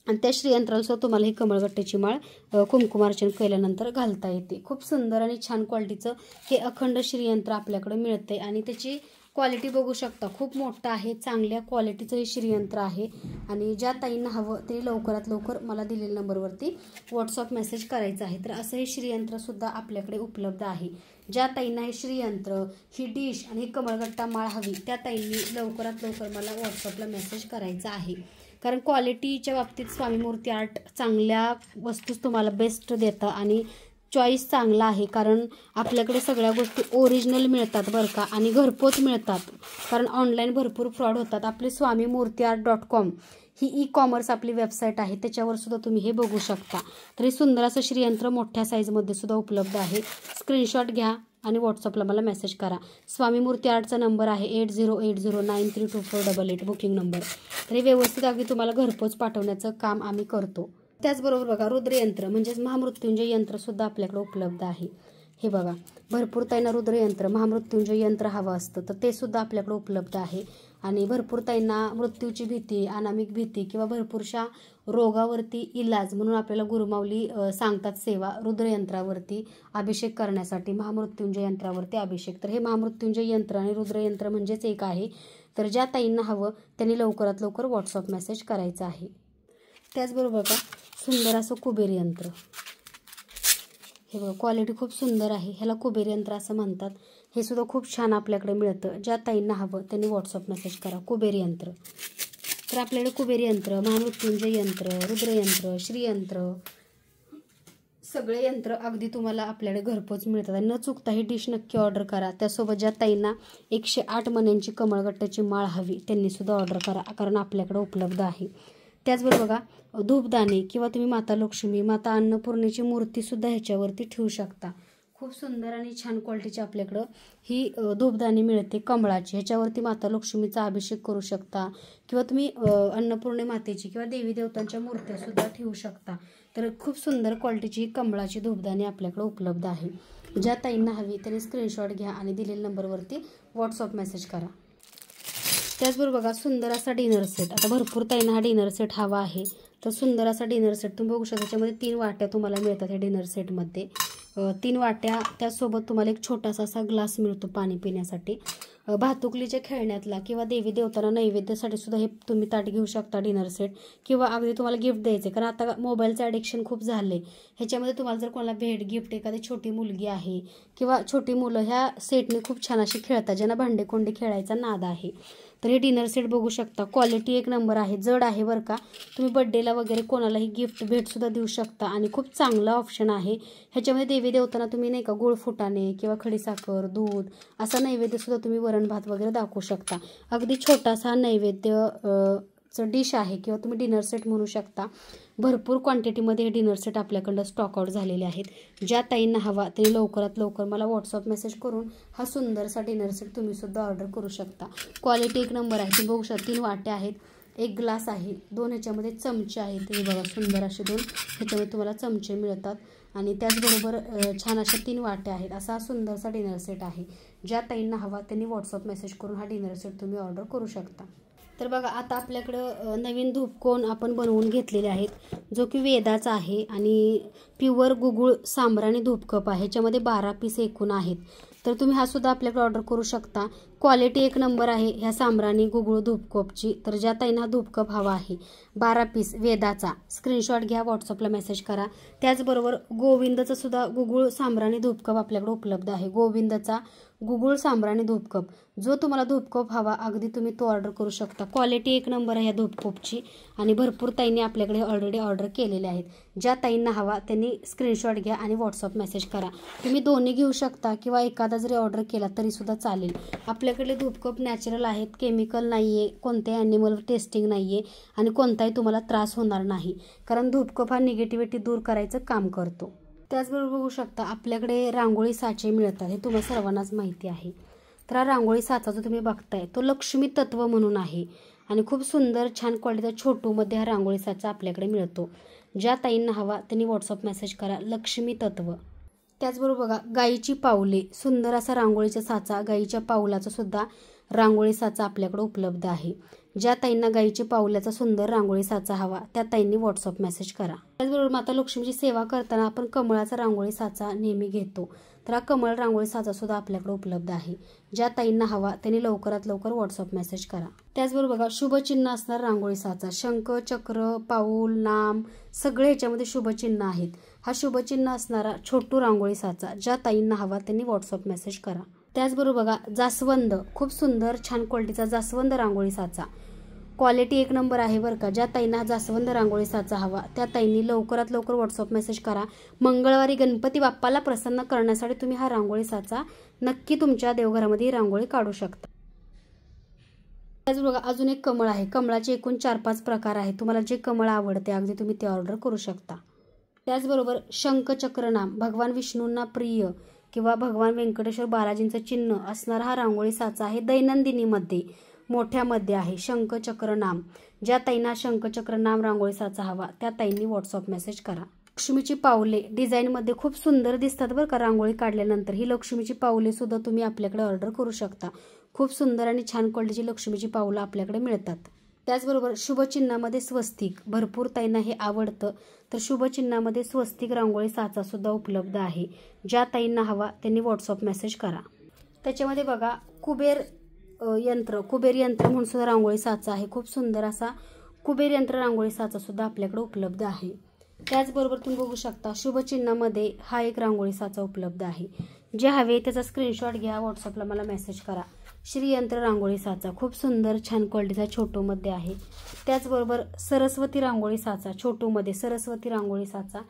आणि त्या श्रीयंत्राला सुद्धा तुम्हाला ही कमळगट्ट्याची माळ कुंकुमार्चन केल्यानंतर घालता येते. खूप सुंदर आणि छान क्वालिटीचं हे अखंड श्रीयंत्र आपल्याकडे मिळते. आणि त्याची क्वालिटी बघू शकता, खूप मोठं आहे, चांगल्या क्वालिटीचं हे श्रीयंत्र आहे. आणि ज्या ताईंना हवं ते लवकरात लवकर मला दिलेल्या नंबरवरती व्हॉट्सअप मेसेज करायचं आहे. तर असं हे श्रीयंत्रसुद्धा आपल्याकडे उपलब्ध आहे. ज्या ताईंना हे श्रीयंत्र, ही डिश आणि ही कमळगट्टा माळ हवी त्या ताईंनी लवकरात लवकर मला व्हॉट्सअपला मेसेज करायचा आहे. कारण क्वालिटीच्या बाबतीत स्वामी मूर्ती आर्ट चांगल्या वस्तूच तुम्हाला बेस्ट देतं आणि चॉईस चांगला आहे. कारण आपल्याकडे सगळ्या गोष्टी ओरिजिनल मिळतात बरं का, आणि घरपोच मिळतात. कारण ऑनलाईन भरपूर फ्रॉड होतात. आपली swamimurtiart.com ही ई-कॉमर्स आपली वेबसाईट आहे, त्याच्यावर सुद्धा तुम्ही हे बघू शकता. तर हे सुंदर असं श्रीयंत्र मोठ्या साईजमध्ये सुद्धा उपलब्ध आहे. स्क्रीनशॉट घ्या आणि व्हॉट्सअपला मला मेसेज करा. स्वामी मूर्ती आर्टचा नंबर आहे 8080932488 बुकिंग नंबर. तर हे व्यवस्थित अगदी तुम्हाला घरपोच पाठवण्याचं काम आम्ही करतो. त्याचबरोबर बघा रुद्रयंत्र म्हणजेच महामृत्युंजय यंत्रसुद्धा आपल्याकडे उपलब्ध आहे. हे बघा भरपूर ताईंना रुद्रयंत्र महामृत्युंजय यंत्र हवं असतं तर ते सुद्धा आपल्याकडे उपलब्ध आहे. आणि भरपूर ताईंना मृत्यूची भीती, अनामिक भीती किंवा भरपूरशा रोगावरती इलाज म्हणून आपल्याला गुरुमाऊली सांगतात सेवा रुद्रयंत्रावरती अभिषेक करण्यासाठी, महामृत्युंजय यंत्रावरती अभिषेक. तर हे महामृत्युंजय यंत्र आणि रुद्रयंत्र म्हणजेच एक आहे. तर ज्या ताईंना हवं त्यांनी लवकरात लवकर व्हॉट्सअप मेसेज करायचा आहे. त्याचबरोबर का सुंदर असं कुबेर यंत्र, हे बघा क्वालिटी खूप सुंदर आहे. ह्याला कुबेर यंत्र असं म्हणतात. हे सुद्धा खूप छान आपल्याकडे मिळतं. ज्या ताईंना हवं त्यांनी व्हॉट्सअप मेसेज करा कुबेर यंत्र. तर आपल्याकडे कुबेर यंत्र, महामृत्युंजय यंत्र, रुद्रयंत्र, श्रीयंत्र सगळे यंत्र अगदी तुम्हाला आपल्याकडे घरपोच मिळतात. आणि न चुकता ही डिश नक्की ऑर्डर करा. त्यासोबत ज्या ताईंना 108 मण्यांची कमळगट्ट्याची माळ हवी त्यांनी सुद्धा ऑर्डर करा, कारण आपल्याकडे उपलब्ध आहे. त्याचबरोबर बघा धूपदाणे किंवा तुम्ही माता लक्ष्मी, माता अन्नपूर्णेची मूर्तीसुद्धा ह्याच्यावरती ठेवू शकता. खूप सुंदर आणि छान क्वालिटीची आपल्याकडं ही धूपदाणी मिळते कमळाची. ह्याच्यावरती माता लक्ष्मीचा अभिषेक करू शकता किंवा तुम्ही अन्नपूर्णे मातेची किंवा देवी देवतांच्या मूर्त्यासुद्धा ठेवू शकता. तर खूप सुंदर क्वालिटीची ही कमळाची धूपदाणी आपल्याकडे उपलब्ध आहे. ज्या ताईंना हवी त्यांनी स्क्रीनशॉट घ्या आणि दिलेल्या नंबरवरती व्हॉट्सअप मेसेज करा. त्याचबरोबर बघा सुंदर असा डिनर सेट. आता भरपूर ताईंना हा डिनर सेट हवा आहे. तर सुंदर असा डिनर सेट तुम्ही बघू शकता. त्याच्यामध्ये 3 वाट्या तुम्हाला मिळतात या डिनर सेटमध्ये. 3 वाट्या, त्यासोबत तुम्हाला एक छोटासा असा ग्लास मिळतो पाणी पिण्यासाठी. भातुकलीच्या खेळण्यातला किंवा देवी देवतांना नैवेद्यासाठी सुद्धा हे तुम्ही ताट घेऊ शकता डिनर सेट. किंवा अगदी तुम्हाला गिफ्ट द्यायचे, कारण आता मोबाईलचं ॲडिक्शन खूप झाले. ह्याच्यामध्ये तुम्हाला जर कोणाला भेट गिफ्ट, एखादी छोटी मुलगी आहे किंवा छोटी मुलं ह्या सेटने खूप छान अशी खेळतात, ज्यांना भांडेकोंडे खेळायचा नाद आहे. तर हे डिनर सेट बघू शकता. क्वालिटी एक नंबर आहे, जड आहे बरं का. तुम्ही बड्डेला वगैरे कोणालाही गिफ्ट भेटसुद्धा देऊ शकता आणि खूप चांगला ऑप्शन आहे. ह्याच्यामध्ये देवी देवतांना तुम्ही नाही का गुळ फुटाणे किंवा खडीसाखर, दूध असा नैवेद्यसुद्धा तुम्ही वरण भात वगैरे दाखवू शकता. अगदी छोटासा नैवेद्य डिश आहे किंवा तुम्ही डिनर सेट म्हणू शकता. भरपूर क्वांटिटीमध्ये हे डिनर सेट आपल्याकडं स्टॉक आउट झालेले आहेत. ज्या ताईंना हवा त्यांनी लवकरात लवकर मला व्हॉट्सअप मेसेज करून हा सुंदरसा डिनर सेट तुम्हीसुद्धा ऑर्डर करू शकता. क्वालिटी एक नंबर आहे. तुम्ही बघू शकता 3 वाट्या आहेत, 1 ग्लास आहे, 2 ह्याच्यामध्ये चमचे आहेत. हे बघा सुंदर असे 2 ह्याच्यामध्ये तुम्हाला चमचे मिळतात. आणि त्याचबरोबर छान अशा 3 वाट्या आहेत. असा सुंदरसा डिनर सेट आहे. ज्या ताईंना हवा त्यांनी व्हॉट्सअप मेसेज करून हा डिनर सेट तुम्ही ऑर्डर करू शकता. तर बघा आता आपल्याकडं नवीन धूपकोन आपण बनवून घेतलेले आहेत, जो की वेदाचा आहे आणि प्युअर गुगुळ सांब्राणी धूपकप आहे. ह्याच्यामध्ये 12 पीस एकूण आहेत. तर तुम्ही हा सुद्धा आपल्याकडे ऑर्डर करू शकता. क्वालिटी एक नंबर आहे ह्या सांब्राणी गुगळू धूपकपची. तर ज्या ताईंना हा धूपकप हवा आहे 12 पीस वेदाचा, स्क्रीनशॉट घ्या, व्हॉट्सअपला मेसेज करा. त्याचबरोबर गोविंदचा सुद्धा गुगुळ सांब्राणी धूपकप आपल्याकडे उपलब्ध आहे. गोविंदचा गुगुळ सांब्राणी धूपकप, जो तुम्हाला धूपकप हवा अगदी तुम्ही तो ऑर्डर करू शकता. क्वालिटी एक नंबर आहे या धूपकपची आणि भरपूर ताईंनी आपल्याकडे ऑलरेडी ऑर्डर केलेले आहेत. ज्या ताईंना हवा त्यांनी स्क्रीनशॉट घ्या आणि व्हॉट्सअप मेसेज करा. तुम्ही दोन्ही घेऊ शकता किंवा एखादा जरी ऑर्डर केला तरीसुद्धा चालेल. आपल्याकडे धूपकप नॅचरल आहेत, केमिकल नाही आहे, कोणत्याही ॲनिमल टेस्टिंग नाही आहे आणि कोणताही तुम्हाला त्रास होणार नाही, कारण धूपकप हा निगेटिव्हिटी दूर करायचं काम करतो. त्याचबरोबर बघू शकता आपल्याकडे रांगोळी साचे मिळतात, हे तुम्हाला सर्वांनाच माहिती आहे. तर हा रांगोळी साचा जो तुम्ही बघताय तो लक्ष्मी तत्व म्हणून आहे आणि खूप सुंदर छान क्वालिटीचा छोटूमध्ये हा रांगोळी साचा आपल्याकडे मिळतो. ज्या ताईंना हवा त्यांनी व्हॉट्सअप मेसेज करा लक्ष्मी तत्व. त्याचबरोबर बघा गाईची पावले, सुंदर असा रांगोळीचा साचा, गाईच्या पावलाचा सुद्धा रांगोळी साचा आपल्याकडे उपलब्ध आहे. ज्या ताईंना गाईच्या पावलाचा सुंदर रांगोळी साचा हवा त्या ताईंनी व्हॉट्सअप मेसेज करा. त्याचबरोबर माता लक्ष्मीची सेवा करताना आपण कमळाचा रांगोळी साचा नेहमी घेतो, तर हा कमळ रांगोळी साचा सुद्धा आपल्याकडे उपलब्ध आहे. ज्या ताईंना हवा त्यांनी लवकरात लवकर व्हॉट्सअप मेसेज करा. त्याचबरोबर बघा शुभचिन्ह असणार रांगोळी साचा, शंख, चक्र, पाऊल, नाम सगळे ह्याच्यामध्ये शुभचिन्ह आहेत. हा शुभचिन्ह असणारा छोटू रांगोळी साचा ज्या ताईंना हवा त्यांनी व्हॉट्सअप मेसेज करा. त्याचबरोबर बघा जास्वंद, खूप सुंदर छान क्वालिटीचा जास्वंद रांगोळी साचा, क्वालिटी एक नंबर आहे बरं का. ज्या ताईंना जास्वंद रांगोळी साचा हवा त्या ताईंनी लवकरात लवकर व्हॉट्सअप मेसेज करा. मंगळवारी गणपती बाप्पाला प्रसन्न करण्यासाठी तुम्ही हा रांगोळी साचा नक्की तुमच्या देवघरामध्ये रांगोळी काढू शकता. त्याचबरोबर अजून एक कमळ आहे, कमळाचे एकूण 4-5 प्रकार आहेत. तुम्हाला जे कमळ आवडते अगदी तुम्ही ते ऑर्डर करू शकता. त्याचबरोबर शंख चक्र नाम, भगवान विष्णूंना प्रिय किंवा भगवान व्यंकटेश्वर बालाजींचं चिन्ह असणारा हा रांगोळी साचा आहे. दैनंदिनीमध्ये मोठ्यामध्ये आहे शंख चक्र नाम. ज्या ताईंना शंख चक्र नाम रांगोळी साचा हवा त्या ताईंनी व्हॉट्सअप मेसेज करा. लक्ष्मीची पावले डिझाईनमध्ये खूप सुंदर दिसतात बरं का रांगोळी काढल्यानंतर. ही लक्ष्मीची पावले सुद्धा तुम्ही आपल्याकडे ऑर्डर करू शकता. खूप सुंदर आणि छान क्वालिटीची लक्ष्मीची पावलं आपल्याकडे मिळतात. त्याचबरोबर शुभचिन्हामध्ये स्वस्तिक, भरपूर ताईंना हे आवडतं, तर शुभचिन्हामध्ये स्वस्तिक रांगोळी साचा सुद्धा उपलब्ध आहे. ज्या ताईंना हवा त्यांनी व्हॉट्सअप मेसेज करा. त्याच्यामध्ये बघा कुबेर यंत्र म्हणून सुद्धा रांगोळी साचा आहे. खूप सुंदर असा कुबेर यंत्र रांगोळी साचा सुद्धा आपल्याकडे उपलब्ध आहे. त्याचबरोबर तुम्ही बघू शकता शुभचिन्हामध्ये हा एक रांगोळी साचा उपलब्ध आहे. जे हवे त्याचा स्क्रीनशॉट घ्या, व्हॉट्सअपला मला मेसेज करा. श्रीयंत्र रांगोळी साचा, खूप सुंदर छान क्वालिटीचा छोटूमध्ये आहे. त्याचबरोबर सरस्वती रांगोळी साचा, छोटूमध्ये सरस्वती रांगोळी साचा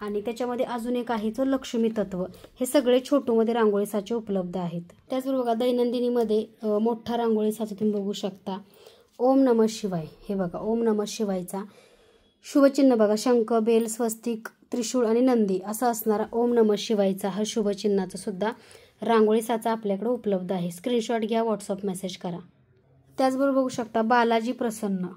आणि त्याच्यामध्ये अजून एक आहे जो लक्ष्मी तत्व. हे सगळे छोटूमध्ये रांगोळी साचे उपलब्ध आहेत. त्याचबरोबर बघा दैनंदिनीमध्ये मोठा रांगोळी साचा तुम्ही बघू शकता. ओम नमः शिवाय, हे बघा ओम नमः शिवायचा शुभचिन्ह बघा, शंख, बेल, स्वस्तिक, त्रिशूळ आणि नंदी असा असणारा ओम नमः शिवायचा हा शुभचिन्हाचा सुद्धा रांगोळी साचा आपल्याकडे उपलब्ध आहे. स्क्रीनशॉट घ्या, व्हॉट्सअप मेसेज करा. त्याचबरोबर बघू शकता बालाजी प्रसन्न,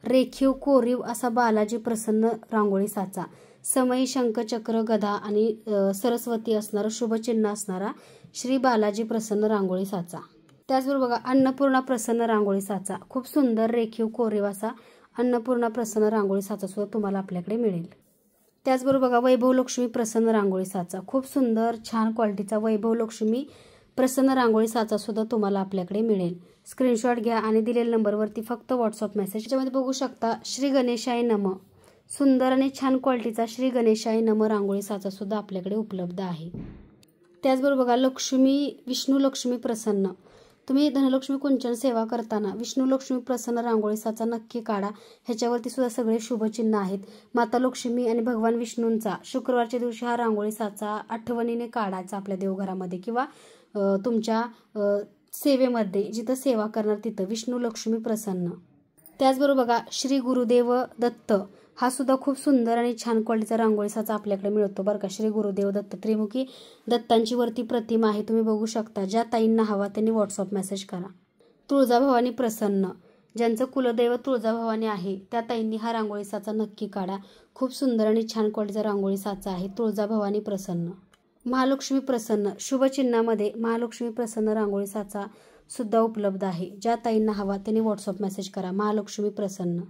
रेखीव कोरीव असा बालाजी प्रसन्न रांगोळी साचा, समयी शंख चक्र गदा आणि सरस्वती असणारा शुभचिन्ह असणारा श्री बालाजी प्रसन्न रांगोळी साचा. त्याचबरोबर बघा अन्नपूर्णा प्रसन्न रांगोळी साचा, खूप सुंदर रेखीव कोरीव असा अन्नपूर्णा प्रसन्न रांगोळी साचा सुद्धा तुम्हाला आपल्याकडे मिळेल. त्याचबरोबर बघा वैभव लक्ष्मी प्रसन्न रांगोळी साचा, खूप सुंदर छान क्वालिटीचा वैभव लक्ष्मी प्रसन्न रांगोळी साचा सुद्धा तुम्हाला आपल्याकडे मिळेल. स्क्रीनशॉट घ्या आणि दिलेल्या नंबरवरती फक्त व्हॉट्सअप मेसेज. त्याच्यामध्ये बघू शकता श्री गणेशाय नम, सुंदर आणि छान क्वालिटीचा श्री गणेशाय नम रांगोळी साचा सुद्धा आपल्याकडे उपलब्ध आहे. त्याचबरोबर बघा विष्णू लक्ष्मी प्रसन्न, तुम्ही धनलक्ष्मी कुंचन सेवा करताना विष्णू लक्ष्मी प्रसन्न रांगोळी साचा नक्की काढा. ह्याच्यावरती सुद्धा सगळे शुभचिन्ह आहेत. माता लक्ष्मी आणि भगवान विष्णूंचा शुक्रवारच्या दिवशी हा रांगोळी साचा आठवणीने काढायचा आपल्या देवघरामध्ये किंवा तुमच्या सेवेमध्ये जिथं सेवा करणार तिथं विष्णू लक्ष्मी प्रसन्न. त्याचबरोबर बघा श्री गुरुदेव दत्त, हा सुद्धा खूप सुंदर आणि छान क्वालिटीचा रांगोळी साचा आपल्याकडे मिळतो बरं का. श्री गुरुदेव दत्त त्रिमुखी दत्तांची वरती प्रतिमा आहे, तुम्ही बघू शकता. ज्या ताईंना हवा त्यांनी व्हॉट्सअप मेसेज करा. तुळजाभवानी प्रसन्न, ज्यांचं कुलदैव तुळजाभवानी आहे त्या ताईंनी हा रांगोळी साचा नक्की काढा. खूप सुंदर आणि छान क्वालिटीचा रांगोळी साचा आहे तुळजाभवानी प्रसन्न. महालक्ष्मी प्रसन्न, शुभचिन्हामध्ये महालक्ष्मी प्रसन्न रांगोळी साचा सुद्धा उपलब्ध आहे. ज्या ताईंना हवा त्यांनी व्हॉट्सअप मेसेज करा. महालक्ष्मी प्रसन्न.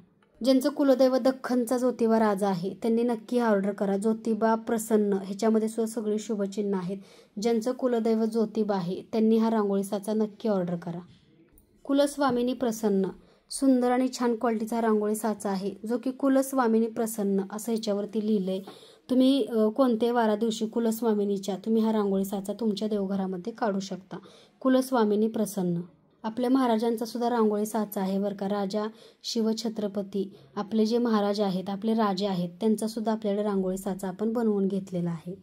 ज्यांचं कुलदैवत दख्खनचा ज्योतिबा राजा आहे त्यांनी नक्की ऑर्डर करा. ज्योतिबा प्रसन्न ह्याच्यामध्ये सुद्धा सगळी शुभचिन्ह आहेत. ज्यांचं कुलदैवत ज्योतिबा आहे त्यांनी हा रांगोळी साचा नक्की ऑर्डर करा. कुलस्वामिनी प्रसन्न सुंदर आणि छान क्वालिटीचा रांगोळी साचा आहे जो की कुलस्वामिनी प्रसन्न असं ह्याच्यावरती लिहिलंय. तुम्ही कोणत्याही वारा दिवशी कुलस्वामिनीच्या तुम्ही हा रांगोळी साचा तुमच्या देवघरामध्ये काढू शकता. कुलस्वामिनी प्रसन्न. आपल्या महाराजांचा सुद्धा रांगोळी साचा आहे बरं का. राजा शिवछत्रपती आपले जे महाराज आहेत आपले राजे आहेत त्यांचा सुद्धा आपल्याकडे रांगोळी साचा आपण बनवून घेतलेला आहे.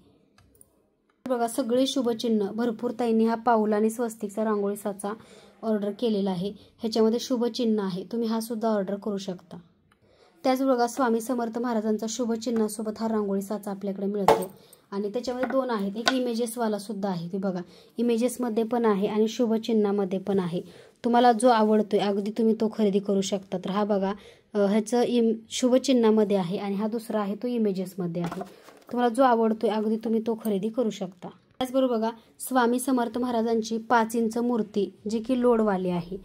बघा सगळे शुभचिन्ह भरपूर ताईंनी हा पाऊल आणि स्वस्तिकचा रांगोळी साचा ऑर्डर केलेला आहे. ह्याच्यामध्ये शुभचिन्ह आहे. तुम्ही हा सुद्धा ऑर्डर करू शकता. त्याच बघा स्वामी समर्थ महाराजांचा शुभचिन्हासोबत हा रांगोळी साचा आपल्याकडे मिळतो आणि त्याच्यामध्ये 2 आहेत. एक इमेजेसवाला सुद्धा आहे. ते बघा इमेजेसमध्ये पण आहे आणि शुभचिन्हामध्ये पण आहे. तुम्हाला जो आवडतोय अगदी तुम्ही तो खरेदी करू शकता. तर हा बघा ह्याचं शुभचिन्हामध्ये आहे आणि हा दुसरा आहे तो इमेजेसमध्ये आहे. तुम्हाला जो आवडतोय अगदी तुम्ही तो खरेदी करू शकता. त्याचबरोबर बघा स्वामी समर्थ महाराजांची 5 इंच मूर्ती जी की लोडवाली आहे.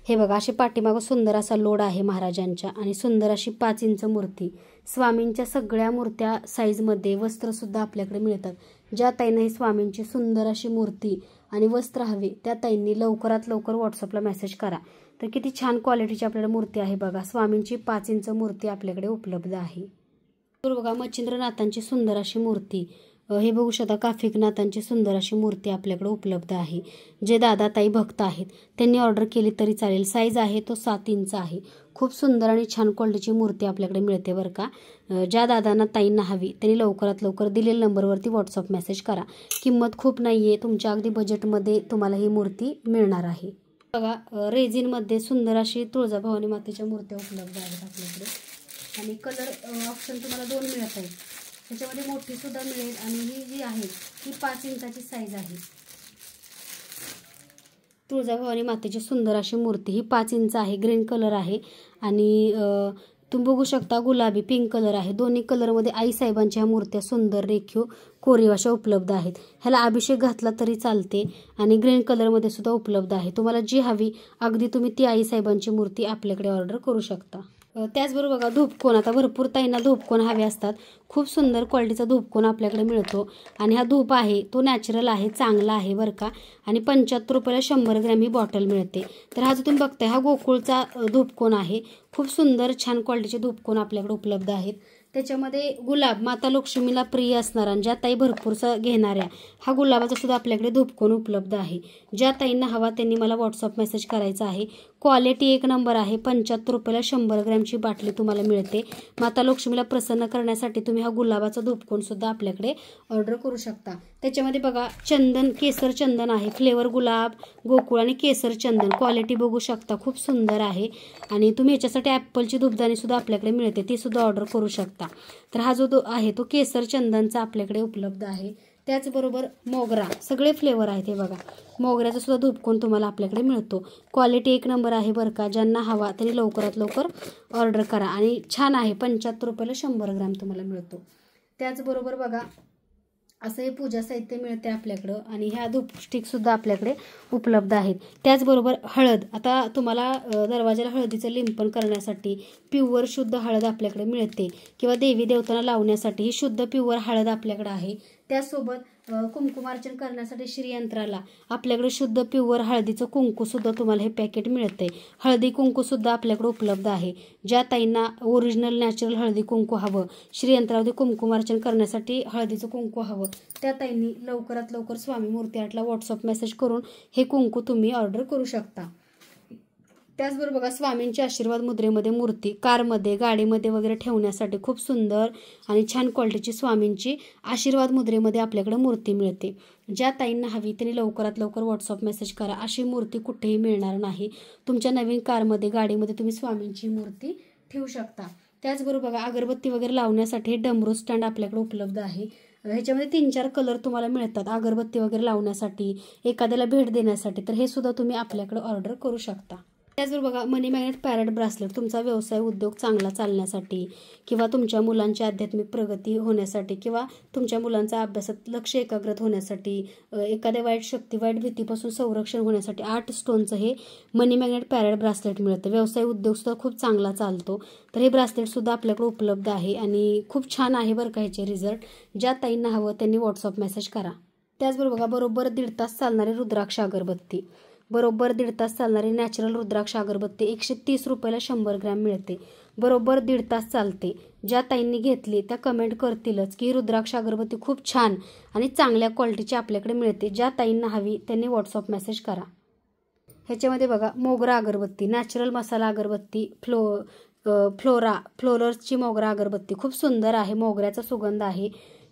हे बघा अशी पाठीमागं सुंदर असा लोड आहे महाराजांच्या आणि सुंदर अशी 5 इंच मूर्ती. स्वामींच्या सगळ्या मूर्त्या साईजमध्ये वस्त्रसुद्धा आपल्याकडे मिळतात. ज्या ताईंना ही स्वामींची सुंदर अशी मूर्ती आणि वस्त्र हवे त्या ताईंनी लवकरात लवकर व्हॉट्सअपला मेसेज करा. तर किती छान क्वालिटीची आपल्याकडे मूर्ती आहे बघा. स्वामींची 5 इंच मूर्ती आपल्याकडे उपलब्ध आहे. तर बघा मच्छिंद्रनाथांची सुंदर अशी मूर्ती हे बघू शकता. काफिकनाथांची सुंदर अशी मूर्ती आपल्याकडे उपलब्ध आहे. जे दादा ताई भक्त आहेत त्यांनी ऑर्डर केली तरी चालेल. साईज आहे तो 7 इंच आहे. खूप सुंदर आणि छान क्वालिटीची मूर्ती आपल्याकडे मिळते बरं का. ज्या दादांना ताईंना हवी त्यांनी लवकरात लवकर दिलेल्या नंबरवरती व्हॉट्सअप मेसेज करा. किंमत खूप नाही आहे. तुमच्या अगदी बजेटमध्ये तुम्हाला ही मूर्ती मिळणार आहे. बघा रेझिनमध्ये सुंदर अशी तुळजाभवानी मातेच्या मूर्त्या उपलब्ध आहेत आपल्याकडे आणि कलर ऑप्शन तुम्हाला 2 मिळत आहेत. त्याच्यामध्ये मोठी सुद्धा मिळेल आणि ही जी आहे ही 5 इंचाची साईज आहे. तुळजाभवानी मातेची सुंदर अशी मूर्ती ही 5 इंच आहे. ग्रीन कलर आहे आणि तुम्ही बघू शकता गुलाबी पिंक कलर आहे. दोन्ही कलरमध्ये आई साहेबांच्या ह्या मूर्त्या सुंदर रेखीव कोरीव अशा उपलब्ध आहेत. ह्याला अभिषेक घातला तरी चालते आणि ग्रीन कलरमध्ये सुद्धा उपलब्ध आहे. तुम्हाला जी हवी अगदी तुम्ही ती आई साहेबांची मूर्ती आपल्याकडे ऑर्डर करू शकता. त्याचबरोबर बघा धूपकोन. आता भरपूर ताईंना धूपकोन हवे असतात. खूप सुंदर क्वालिटीचा धूपकोन आपल्याकडे मिळतो आणि हा धूप आहे तो नॅचरल आहे चांगला आहे बरं का आणि 75 रुपयाला 100 ग्रॅम ही बॉटल मिळते. तर हा जो तुम्ही बघताय हा गोकुळचा धूपकोन आहे. खूप सुंदर छान क्वालिटीचे धूपकोन आपल्याकडे उपलब्ध आहेत. त्याच्यामध्ये गुलाब माता लक्ष्मीला प्रिय असणारा ज्या ताई भरपूरसा घेणाऱ्या हा गुलाबाचा सुद्धा आपल्याकडे धूपकोन उपलब्ध आहे. ज्या ताईंना हवा त्यांनी मला व्हॉट्सअप मेसेज करायचा आहे. क्वालिटी 1 नंबर आहे. 75 रुपयाला 100 ग्रॅमची बाटली तुम्हाला मिळते. माता लक्ष्मीला प्रसन्न करण्यासाठी तुम्ही हा गुलाबाचा धूपकोन सुद्धा आपल्याकडे ऑर्डर करू शकता. त्याच्यामध्ये बघा चंदन केसर चंदन आहे. फ्लेवर गुलाब गोकुळ आणि केसर चंदन क्वालिटी बघू शकता खूप सुंदर आहे आणि तुम्ही ह्याच्यासाठी ॲपलची धूपदाणी सुद्धा आपल्याकडे मिळते ती सुद्धा ऑर्डर करू शकता. तर हा जो आहे तो केसर चंदनचा आपल्याकडे उपलब्ध आहे. त्याचबरोबर मोगरा सगळे फ्लेवर आहेत. हे बघा मोगऱ्याचा सुद्धा धूपकोन तुम्हाला आपल्याकडे मिळतो. क्वालिटी 1 नंबर आहे बरं का. ज्यांना हवा त्यांनी लवकरात लवकर ऑर्डर करा आणि छान आहे. 75 रुपयाला 100 ग्रॅम तुम्हाला मिळतो. त्याचबरोबर बघा असं हे पूजा साहित्य मिळते आपल्याकडं आणि ह्या धूपस्टिकसुद्धा आपल्याकडे उपलब्ध आहेत. त्याचबरोबर हळद. आता तुम्हाला दरवाजाला हळदीचं लिंपण करण्यासाठी प्युअर शुद्ध हळद आपल्याकडे मिळते किंवा देवी देवतांना लावण्यासाठी ही शुद्ध प्युअर हळद आपल्याकडे आहे. त्यासोबत कुंकुमार्चन करण्यासाठी श्रीयंत्राला आपल्याकडे शुद्ध प्युअर हळदीचं कुंकूसुद्धा तुम्हाला हे पॅकेट मिळते. हळदी कुंकूसुद्धा आपल्याकडे उपलब्ध आहे. ज्या ताईंना ओरिजिनल नॅचरल हळदी कुंकू हवं श्रीयंत्रावरती कुंकुमार्चन करण्यासाठी हळदीचं कुंकू हवं त्या ताईंनी लवकरात लवकर स्वामी मूर्ती आर्टला व्हॉट्सअप मेसेज करून हे कुंकू तुम्ही ऑर्डर करू शकता. त्याचबरोबर बघा स्वामींची आशीर्वाद मुद्रेमध्ये मूर्ती कारमध्ये गाडीमध्ये वगैरे ठेवण्यासाठी खूप सुंदर आणि छान क्वालिटीची स्वामींची आशीर्वाद मुद्रेमध्ये आपल्याकडे मूर्ती मिळते. ज्या ताईंना हवी त्यांनी लवकरात लवकर व्हॉट्सअप मेसेज करा. अशी मूर्ती कुठेही मिळणार नाही. तुमच्या नवीन कारमध्ये गाडीमध्ये तुम्ही स्वामींची मूर्ती ठेवू शकता. त्याचबरोबर बघा अगरबत्ती वगैरे लावण्यासाठी डमरू स्टँड आपल्याकडे उपलब्ध आहे. ह्याच्यामध्ये 3-4 कलर तुम्हाला मिळतात अगरबत्ती वगैरे लावण्यासाठी एखाद्याला भेट देण्यासाठी. तर हे सुद्धा तुम्ही आपल्याकडे ऑर्डर करू शकता. त्याचबरोबर बघा मनी मॅग्नेट पॅरेट ब्रासलेट तुमचा व्यवसाय उद्योग चांगला चालण्यासाठी किंवा तुमच्या मुलांची आध्यात्मिक प्रगती होण्यासाठी किंवा तुमच्या मुलांचा अभ्यासात लक्ष एकाग्रत होण्यासाठी एखाद्या वाईट शक्ती वाईट भीतीपासून संरक्षण होण्यासाठी 8 स्टोनचं हे मनी मॅग्नेट पॅरेट ब्रासलेट मिळतं. व्यवसाय उद्योगसुद्धा खूप चांगला चालतो. तर हे ब्रासलेटसुद्धा आपल्याकडे उपलब्ध आहे आणि खूप छान आहे बरं का ह्याचे रिझल्ट. ज्या ताईंना हवं त्यांनी व्हॉट्सअप मेसेज करा. त्याचबरोबर बघा बरोबर 1.5 तास चालणारी रुद्राक्ष अगरबत्ती, बरोबर 1.5 तास चालणारी नॅचरल रुद्राक्ष अगरबत्ती 130 रुपयाला 100 ग्रॅम मिळते. बरोबर 1.5 तास चालते. ज्या ताईंनी घेतली त्या कमेंट करतीलच की ही रुद्राक्ष अगरबत्ती खूप छान आणि चांगल्या क्वालिटीची आपल्याकडे मिळते. ज्या ताईंना हवी त्यांनी व्हॉट्सअप मेसेज करा. ह्याच्यामध्ये बघा मोगरा अगरबत्ती, नॅचरल मसाला अगरबत्ती, फ्लोरर्सची मोगरा अगरबत्ती खूप सुंदर आहे. मोगऱ्याचा सुगंध आहे.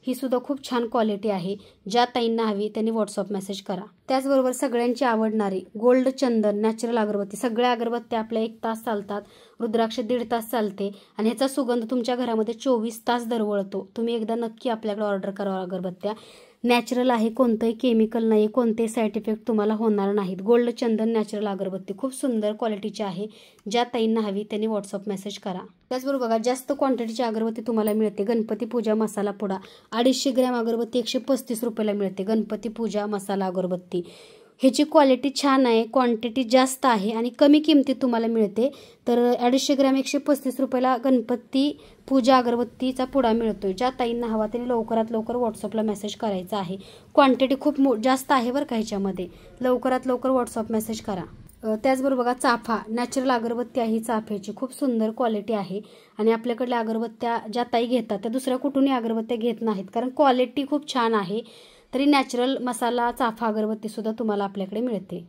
ही सुद्धा खूप छान क्वालिटी आहे. ज्या ताईंना हवी त्यांनी व्हॉट्सअप मेसेज करा. त्याचबरोबर सगळ्यांची आवडणारी गोल्ड चंदन नॅचरल अगरबत्ती, सगळ्या अगरबत्त्या आपल्या 1 तास चालतात. रुद्राक्ष 1.5 तास चालते आणि ह्याचा सुगंध तुमच्या घरामध्ये 24 तास दरवळतो. तुम्ही एकदा नक्की आपल्याकडे ऑर्डर करा. अगरबत्त्या नॅचरल आहे, कोणतंही केमिकल नाही, कोणतेही साईड इफेक्ट तुम्हाला होणार नाहीत. गोल्ड चंदन नॅचरल अगरबत्ती खूप सुंदर क्वालिटीची आहे. ज्या ताईंना हवी त्यांनी व्हॉट्सअप मेसेज करा. त्याचबरोबर बघा जास्त क्वांटिटीची अगरबत्ती तुम्हाला मिळते. गणपती पूजा मसाला पुडा 250 ग्रॅम अगरबत्ती 135 रुपयाला मिळते. गणपती पूजा मसाला अगरबत्ती ह्याची क्वालिटी छान आहे, क्वांटिटी जास्त आहे आणि कमी किमतीत तुम्हाला मिळते. तर 250 ग्रॅम 135 रुपयाला गणपती पूजा अगरबत्तीचा पुडा मिळतोय. ज्या ताईंना हवा त्यांनी लवकरात लवकर व्हॉट्सअपला मेसेज करायचा आहे. क्वांटिटी खूप जास्त आहे बरं का ह्याच्यामध्ये. लवकरात लवकर व्हॉट्सअप मेसेज करा. त्याचबरोबर बघा चाफा नॅचरल अगरबत्ती आहे. चाफ्याची खूप सुंदर क्वालिटी आहे आणि आपल्याकडल्या अगरबत्त्या ज्या ताई घेतात त्या दुसऱ्या कुठूनही अगरबत्त्या घेत नाहीत कारण क्वालिटी खूप छान आहे. तरी नॅचरल मसाला चाफा अगरबत्ती सुद्धा तुम्हाला आपल्याकडे मिळते.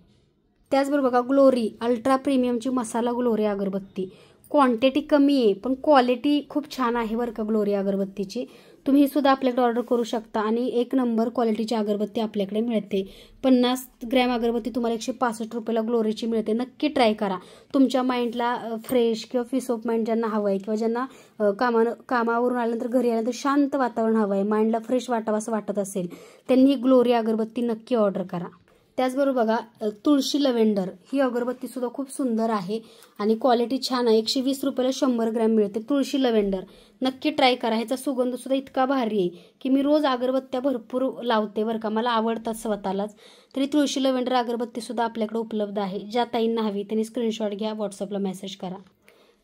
त्याचबरोबर बघा ग्लोरी अल्ट्रा प्रीमियमची मसाला ग्लोरी अगरबत्ती, क्वांटिटी कमी आहे पण क्वालिटी खूप छान आहे बरं का ग्लोरी अगरबत्तीची. तुम्ही ही सुद्धा आपल्याकडे ऑर्डर करू शकता आणि 1 नंबर क्वालिटीची अगरबत्ती आपल्याकडे मिळते. 50 ग्रॅम अगरबत्ती तुम्हाला 165 रुपयाला ग्लोरीची मिळते. नक्की ट्राय करा. तुमच्या माइंडला फ्रेश किंवा पीस ऑफ माइंड ज्यांना हवं आहे किंवा ज्यांना कामावरून आल्यानंतर घरी आल्यानंतर शांत वातावरण हवं आहे, माइंडला फ्रेश वाटावं असं वाटत असेल त्यांनी ही ग्लोरी अगरबत्ती नक्की ऑर्डर करा. त्याचबरोबर बघा तुळशी लव्हेंडर ही अगरबत्ती सुद्धा खूप सुंदर आहे आणि क्वालिटी छान आहे. 120 रुपयाला 100 ग्रॅम मिळते. तुळशी लव्हेंडर नक्की ट्राय करा. ह्याचा सुगंध सुद्धा इतका भारी आहे की मी रोज अगरबत्त्या भरपूर लावते बरं का, मला आवडतात स्वतःलाच. तरी तुळशी लव्हेंडर अगरबत्ती सुद्धा आपल्याकडे उपलब्ध आहे. ज्या ताईंना हवी त्यांनी स्क्रीनशॉट घ्या, व्हॉट्सअपला मेसेज करा.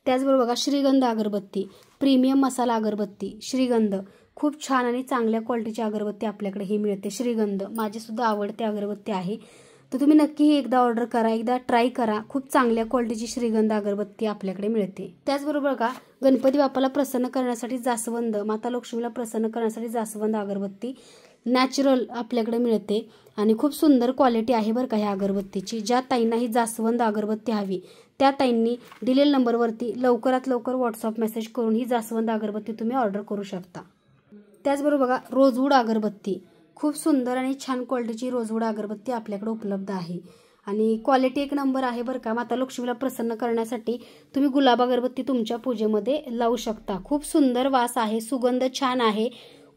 त्याचबरोबर बघा श्रीगंध अगरबत्ती प्रीमियम मसाला अगरबत्ती श्रीगंध खूप छान आणि चांगल्या क्वालिटीची अगरबत्ती आपल्याकडे ही मिळते. श्रीगंध माझी सुद्धा आवडते अगरबत्ती आहे. तर तुम्ही नक्की ही एकदा ऑर्डर करा, एकदा ट्राय करा. खूप चांगल्या क्वालिटीची श्रीगंध अगरबत्ती आपल्याकडे मिळते. त्याचबरोबर का गणपती बाप्पाला प्रसन्न करण्यासाठी जास्वंद, माता लक्ष्मीला प्रसन्न करण्यासाठी जास्वंद अगरबत्ती नॅचरल आपल्याकडे मिळते आणि खूप सुंदर क्वालिटी आहे बरं का ह्या अगरबत्तीची. ज्या ताईंना ही जास्वंद अगरबत्ती हवी त्या ताईंनी दिलेल्या नंबरवरती लवकरात लवकर व्हॉट्सअप मेसेज करून ही जास्वंद अगरबत्ती तुम्ही ऑर्डर करू शकता. त्याचबरोबर बघा रोजवूड अगरबत्ती खूप सुंदर आणि छान क्वालिटीची रोजवूड अगरबत्ती आपल्याकडे उपलब्ध आहे आणि क्वालिटी 1 नंबर आहे बरं का. माता लक्ष्मीला प्रसन्न करण्यासाठी तुम्ही गुलाब अगरबत्ती तुमच्या पूजेमध्ये लावू शकता. खूप सुंदर वास आहे, सुगंध छान आहे,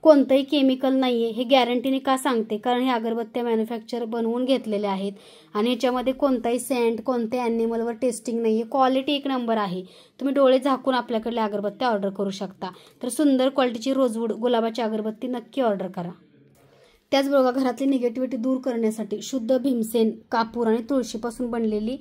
कोणतंही केमिकल नाही आहे. हे गॅरंटीने का सांगते कारण हे अगरबत्त्या मॅन्युफॅक्चर बनवून घेतलेले आहेत आणि ह्याच्यामध्ये कोणताही सेंट कोणत्याही ॲनिमलवर टेस्टिंग नाही आहे. क्वालिटी 1 नंबर आहे. तुम्ही डोळे झाकून आपल्याकडल्या अगरबत्त्या ऑर्डर करू शकता. तर सुंदर क्वालिटीची रोजवूड गुलाबाची अगरबत्ती नक्की ऑर्डर करा. त्याचबरोबर घरातली निगेटिव्हिटी दूर करण्यासाठी शुद्ध भीमसेन कापूर आणि तुळशीपासून बनलेली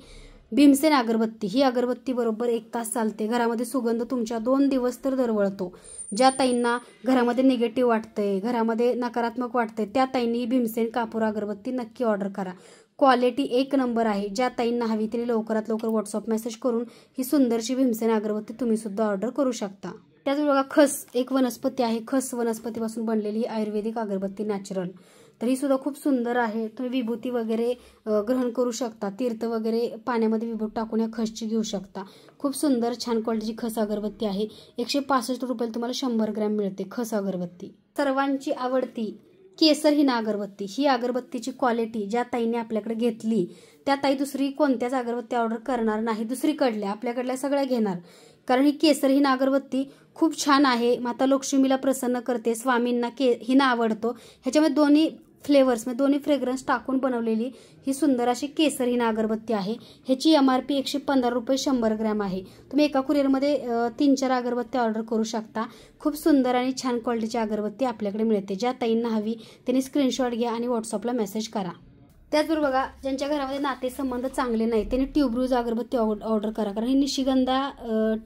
भीमसेन अगरबत्ती ही अगरबत्ती बरोबर 1 तास चालते. घरामध्ये सुगंध तुमच्या 2 दिवस तर दरवळतो. ज्या ताईंना घरामध्ये निगेटिव्ह वाटतंय, घरामध्ये नकारात्मक वाटतंय त्या ताईंनी ही भीमसेन कापूर अगरबत्ती नक्की ऑर्डर करा. क्वालिटी 1 नंबर आहे. ज्या ताईंना हवी त्यांनी लवकरात लवकर व्हॉट्सअप मेसेज करून ही सुंदरशी भीमसेन अगरबत्ती तुम्ही सुद्धा ऑर्डर करू शकता. त्याचबरोबर खस एक वनस्पती आहे. खस वनस्पतीपासून बनलेली ही आयुर्वेदिक अगरबत्ती नॅचरल, तर ही सुद्धा खूप सुंदर आहे. तुम्ही विभूती वगैरे ग्रहण करू शकता. तीर्थ वगैरे पाण्यामध्ये विभूत टाकून या खसची घेऊ शकता. खूप सुंदर छान क्वालिटीची खस अगरबत्ती आहे. 165 रुपयाला तुम्हाला 100 ग्रॅम मिळते खस अगरबत्ती. सर्वांची आवडती केसर हिना अगरबत्ती ही अगरबत्तीची क्वालिटी ज्या ताईने आपल्याकडे घेतली त्या ताई दुसरी कोणत्याच अगरबत्ती ऑर्डर करणार नाही. दुसरीकडल्या आपल्याकडल्या सगळ्या घेणार कारण ही केसर हिना अगरबत्ती खूप छान आहे. माता लक्ष्मीला प्रसन्न करते, स्वामींना हिना आवडतो. ह्याच्यामध्ये दोन्ही फ्लेवर्स म्हणजे दोन्ही फ्रेग्रन्स टाकून बनवलेली ही सुंदर अशी केसर हिना अगरबत्ती आहे। ह्याची MRP 115 रुपये 100 ग्रॅम आहे। तुम्ही एका कुरिअरमध्ये 3-4 अगरबत्ती ऑर्डर करू शकता। खूप सुंदर आणि छान क्वालिटीची अगरबत्ती आपल्याकडे मिळते। ज्या ताईंना हवी त्यांनी स्क्रीनशॉट घ्या आणि व्हॉट्सअपला मेसेज करा। त्याचबरोबर बघा, ज्यांच्या घरामध्ये नातेसंबंध चांगले नाही त्यांनी ट्यूबरोज अगरबत्ती ऑर्डर करा, कारण ही निशिगंधा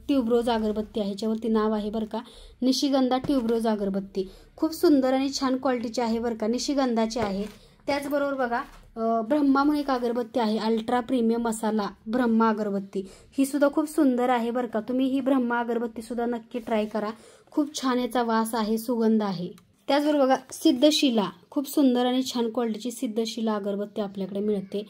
ट्यूबरोज अगरबत्ती आहे। ह्याच्यावरती नाव आहे बरं का, निशिगंधा ट्यूबरोज अगरबत्ती। खूप सुंदर आणि छान क्वालिटीची आहे बरं का, निशिगंधाची आहे। त्याचबरोबर बघा, ब्रह्मा म्हणून एक अगरबत्ती आहे, अल्ट्रा प्रीमियम मसाला ब्रह्मा अगरबत्ती। ही सुद्धा खूप सुंदर आहे बरं का। तुम्ही ही ब्रह्मा अगरबत्ती सुद्धा नक्की ट्राय करा। खूप छान याचा वास आहे, सुगंध आहे। त्याचबरोबर बघा, सिद्धशिला खूप सुंदर आणि छान क्वालिटीची सिद्धशिला अगरबत्ती आपल्याकडे मिळते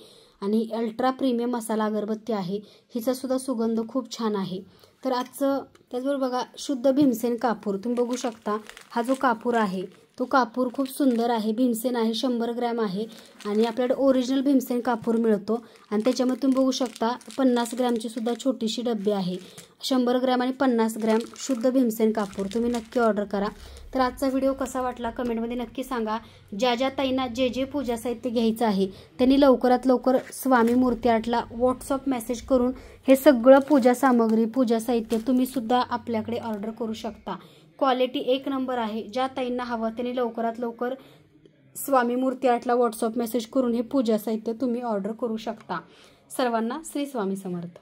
आणि अल्ट्रा प्रीमियम मसाला अगरबत्ती आहे। हिचा सुद्धा सुगंध खूप छान आहे। तर आजचं त्याचबरोबर बघा, शुद्ध भीमसेन कापूर तुम्ही बघू शकता। हा जो कापूर आहे तो कापूर खूप सुंदर आहे, भीमसेन आहे, 100 ग्रॅम आहे आणि आपल्याकडे ओरिजिनल भीमसेन कापूर मिळतो आणि त्याच्यामध्ये तुम्ही बघू शकता 50 ग्रॅमची सुद्धा छोटीशी डब्बी आहे। 100 ग्रॅम आणि 50 ग्रॅम शुद्ध भीमसेन कापूर तुम्ही नक्की ऑर्डर करा। तर आजचा व्हिडिओ कसा वाटला कमेंटमध्ये नक्की सांगा। ज्या ताईंना जे पूजा साहित्य घ्यायचं आहे त्यांनी लवकरात लवकर स्वामी मूर्ती आर्टला व्हॉट्सअप मेसेज करून हे सगळं पूजा सामग्री पूजा साहित्य तुम्ही सुद्धा आपल्याकडे ऑर्डर करू शकता। क्वालिटी 1 नंबर आहे। ज्या ताईंना हवं त्यांनी लवकरात लवकर स्वामी मूर्ती आर्टला व्हॉट्सअप मेसेज करून हे पूजा साहित्य तुम्ही ऑर्डर करू शकता। सर्वांना श्री स्वामी समर्थ।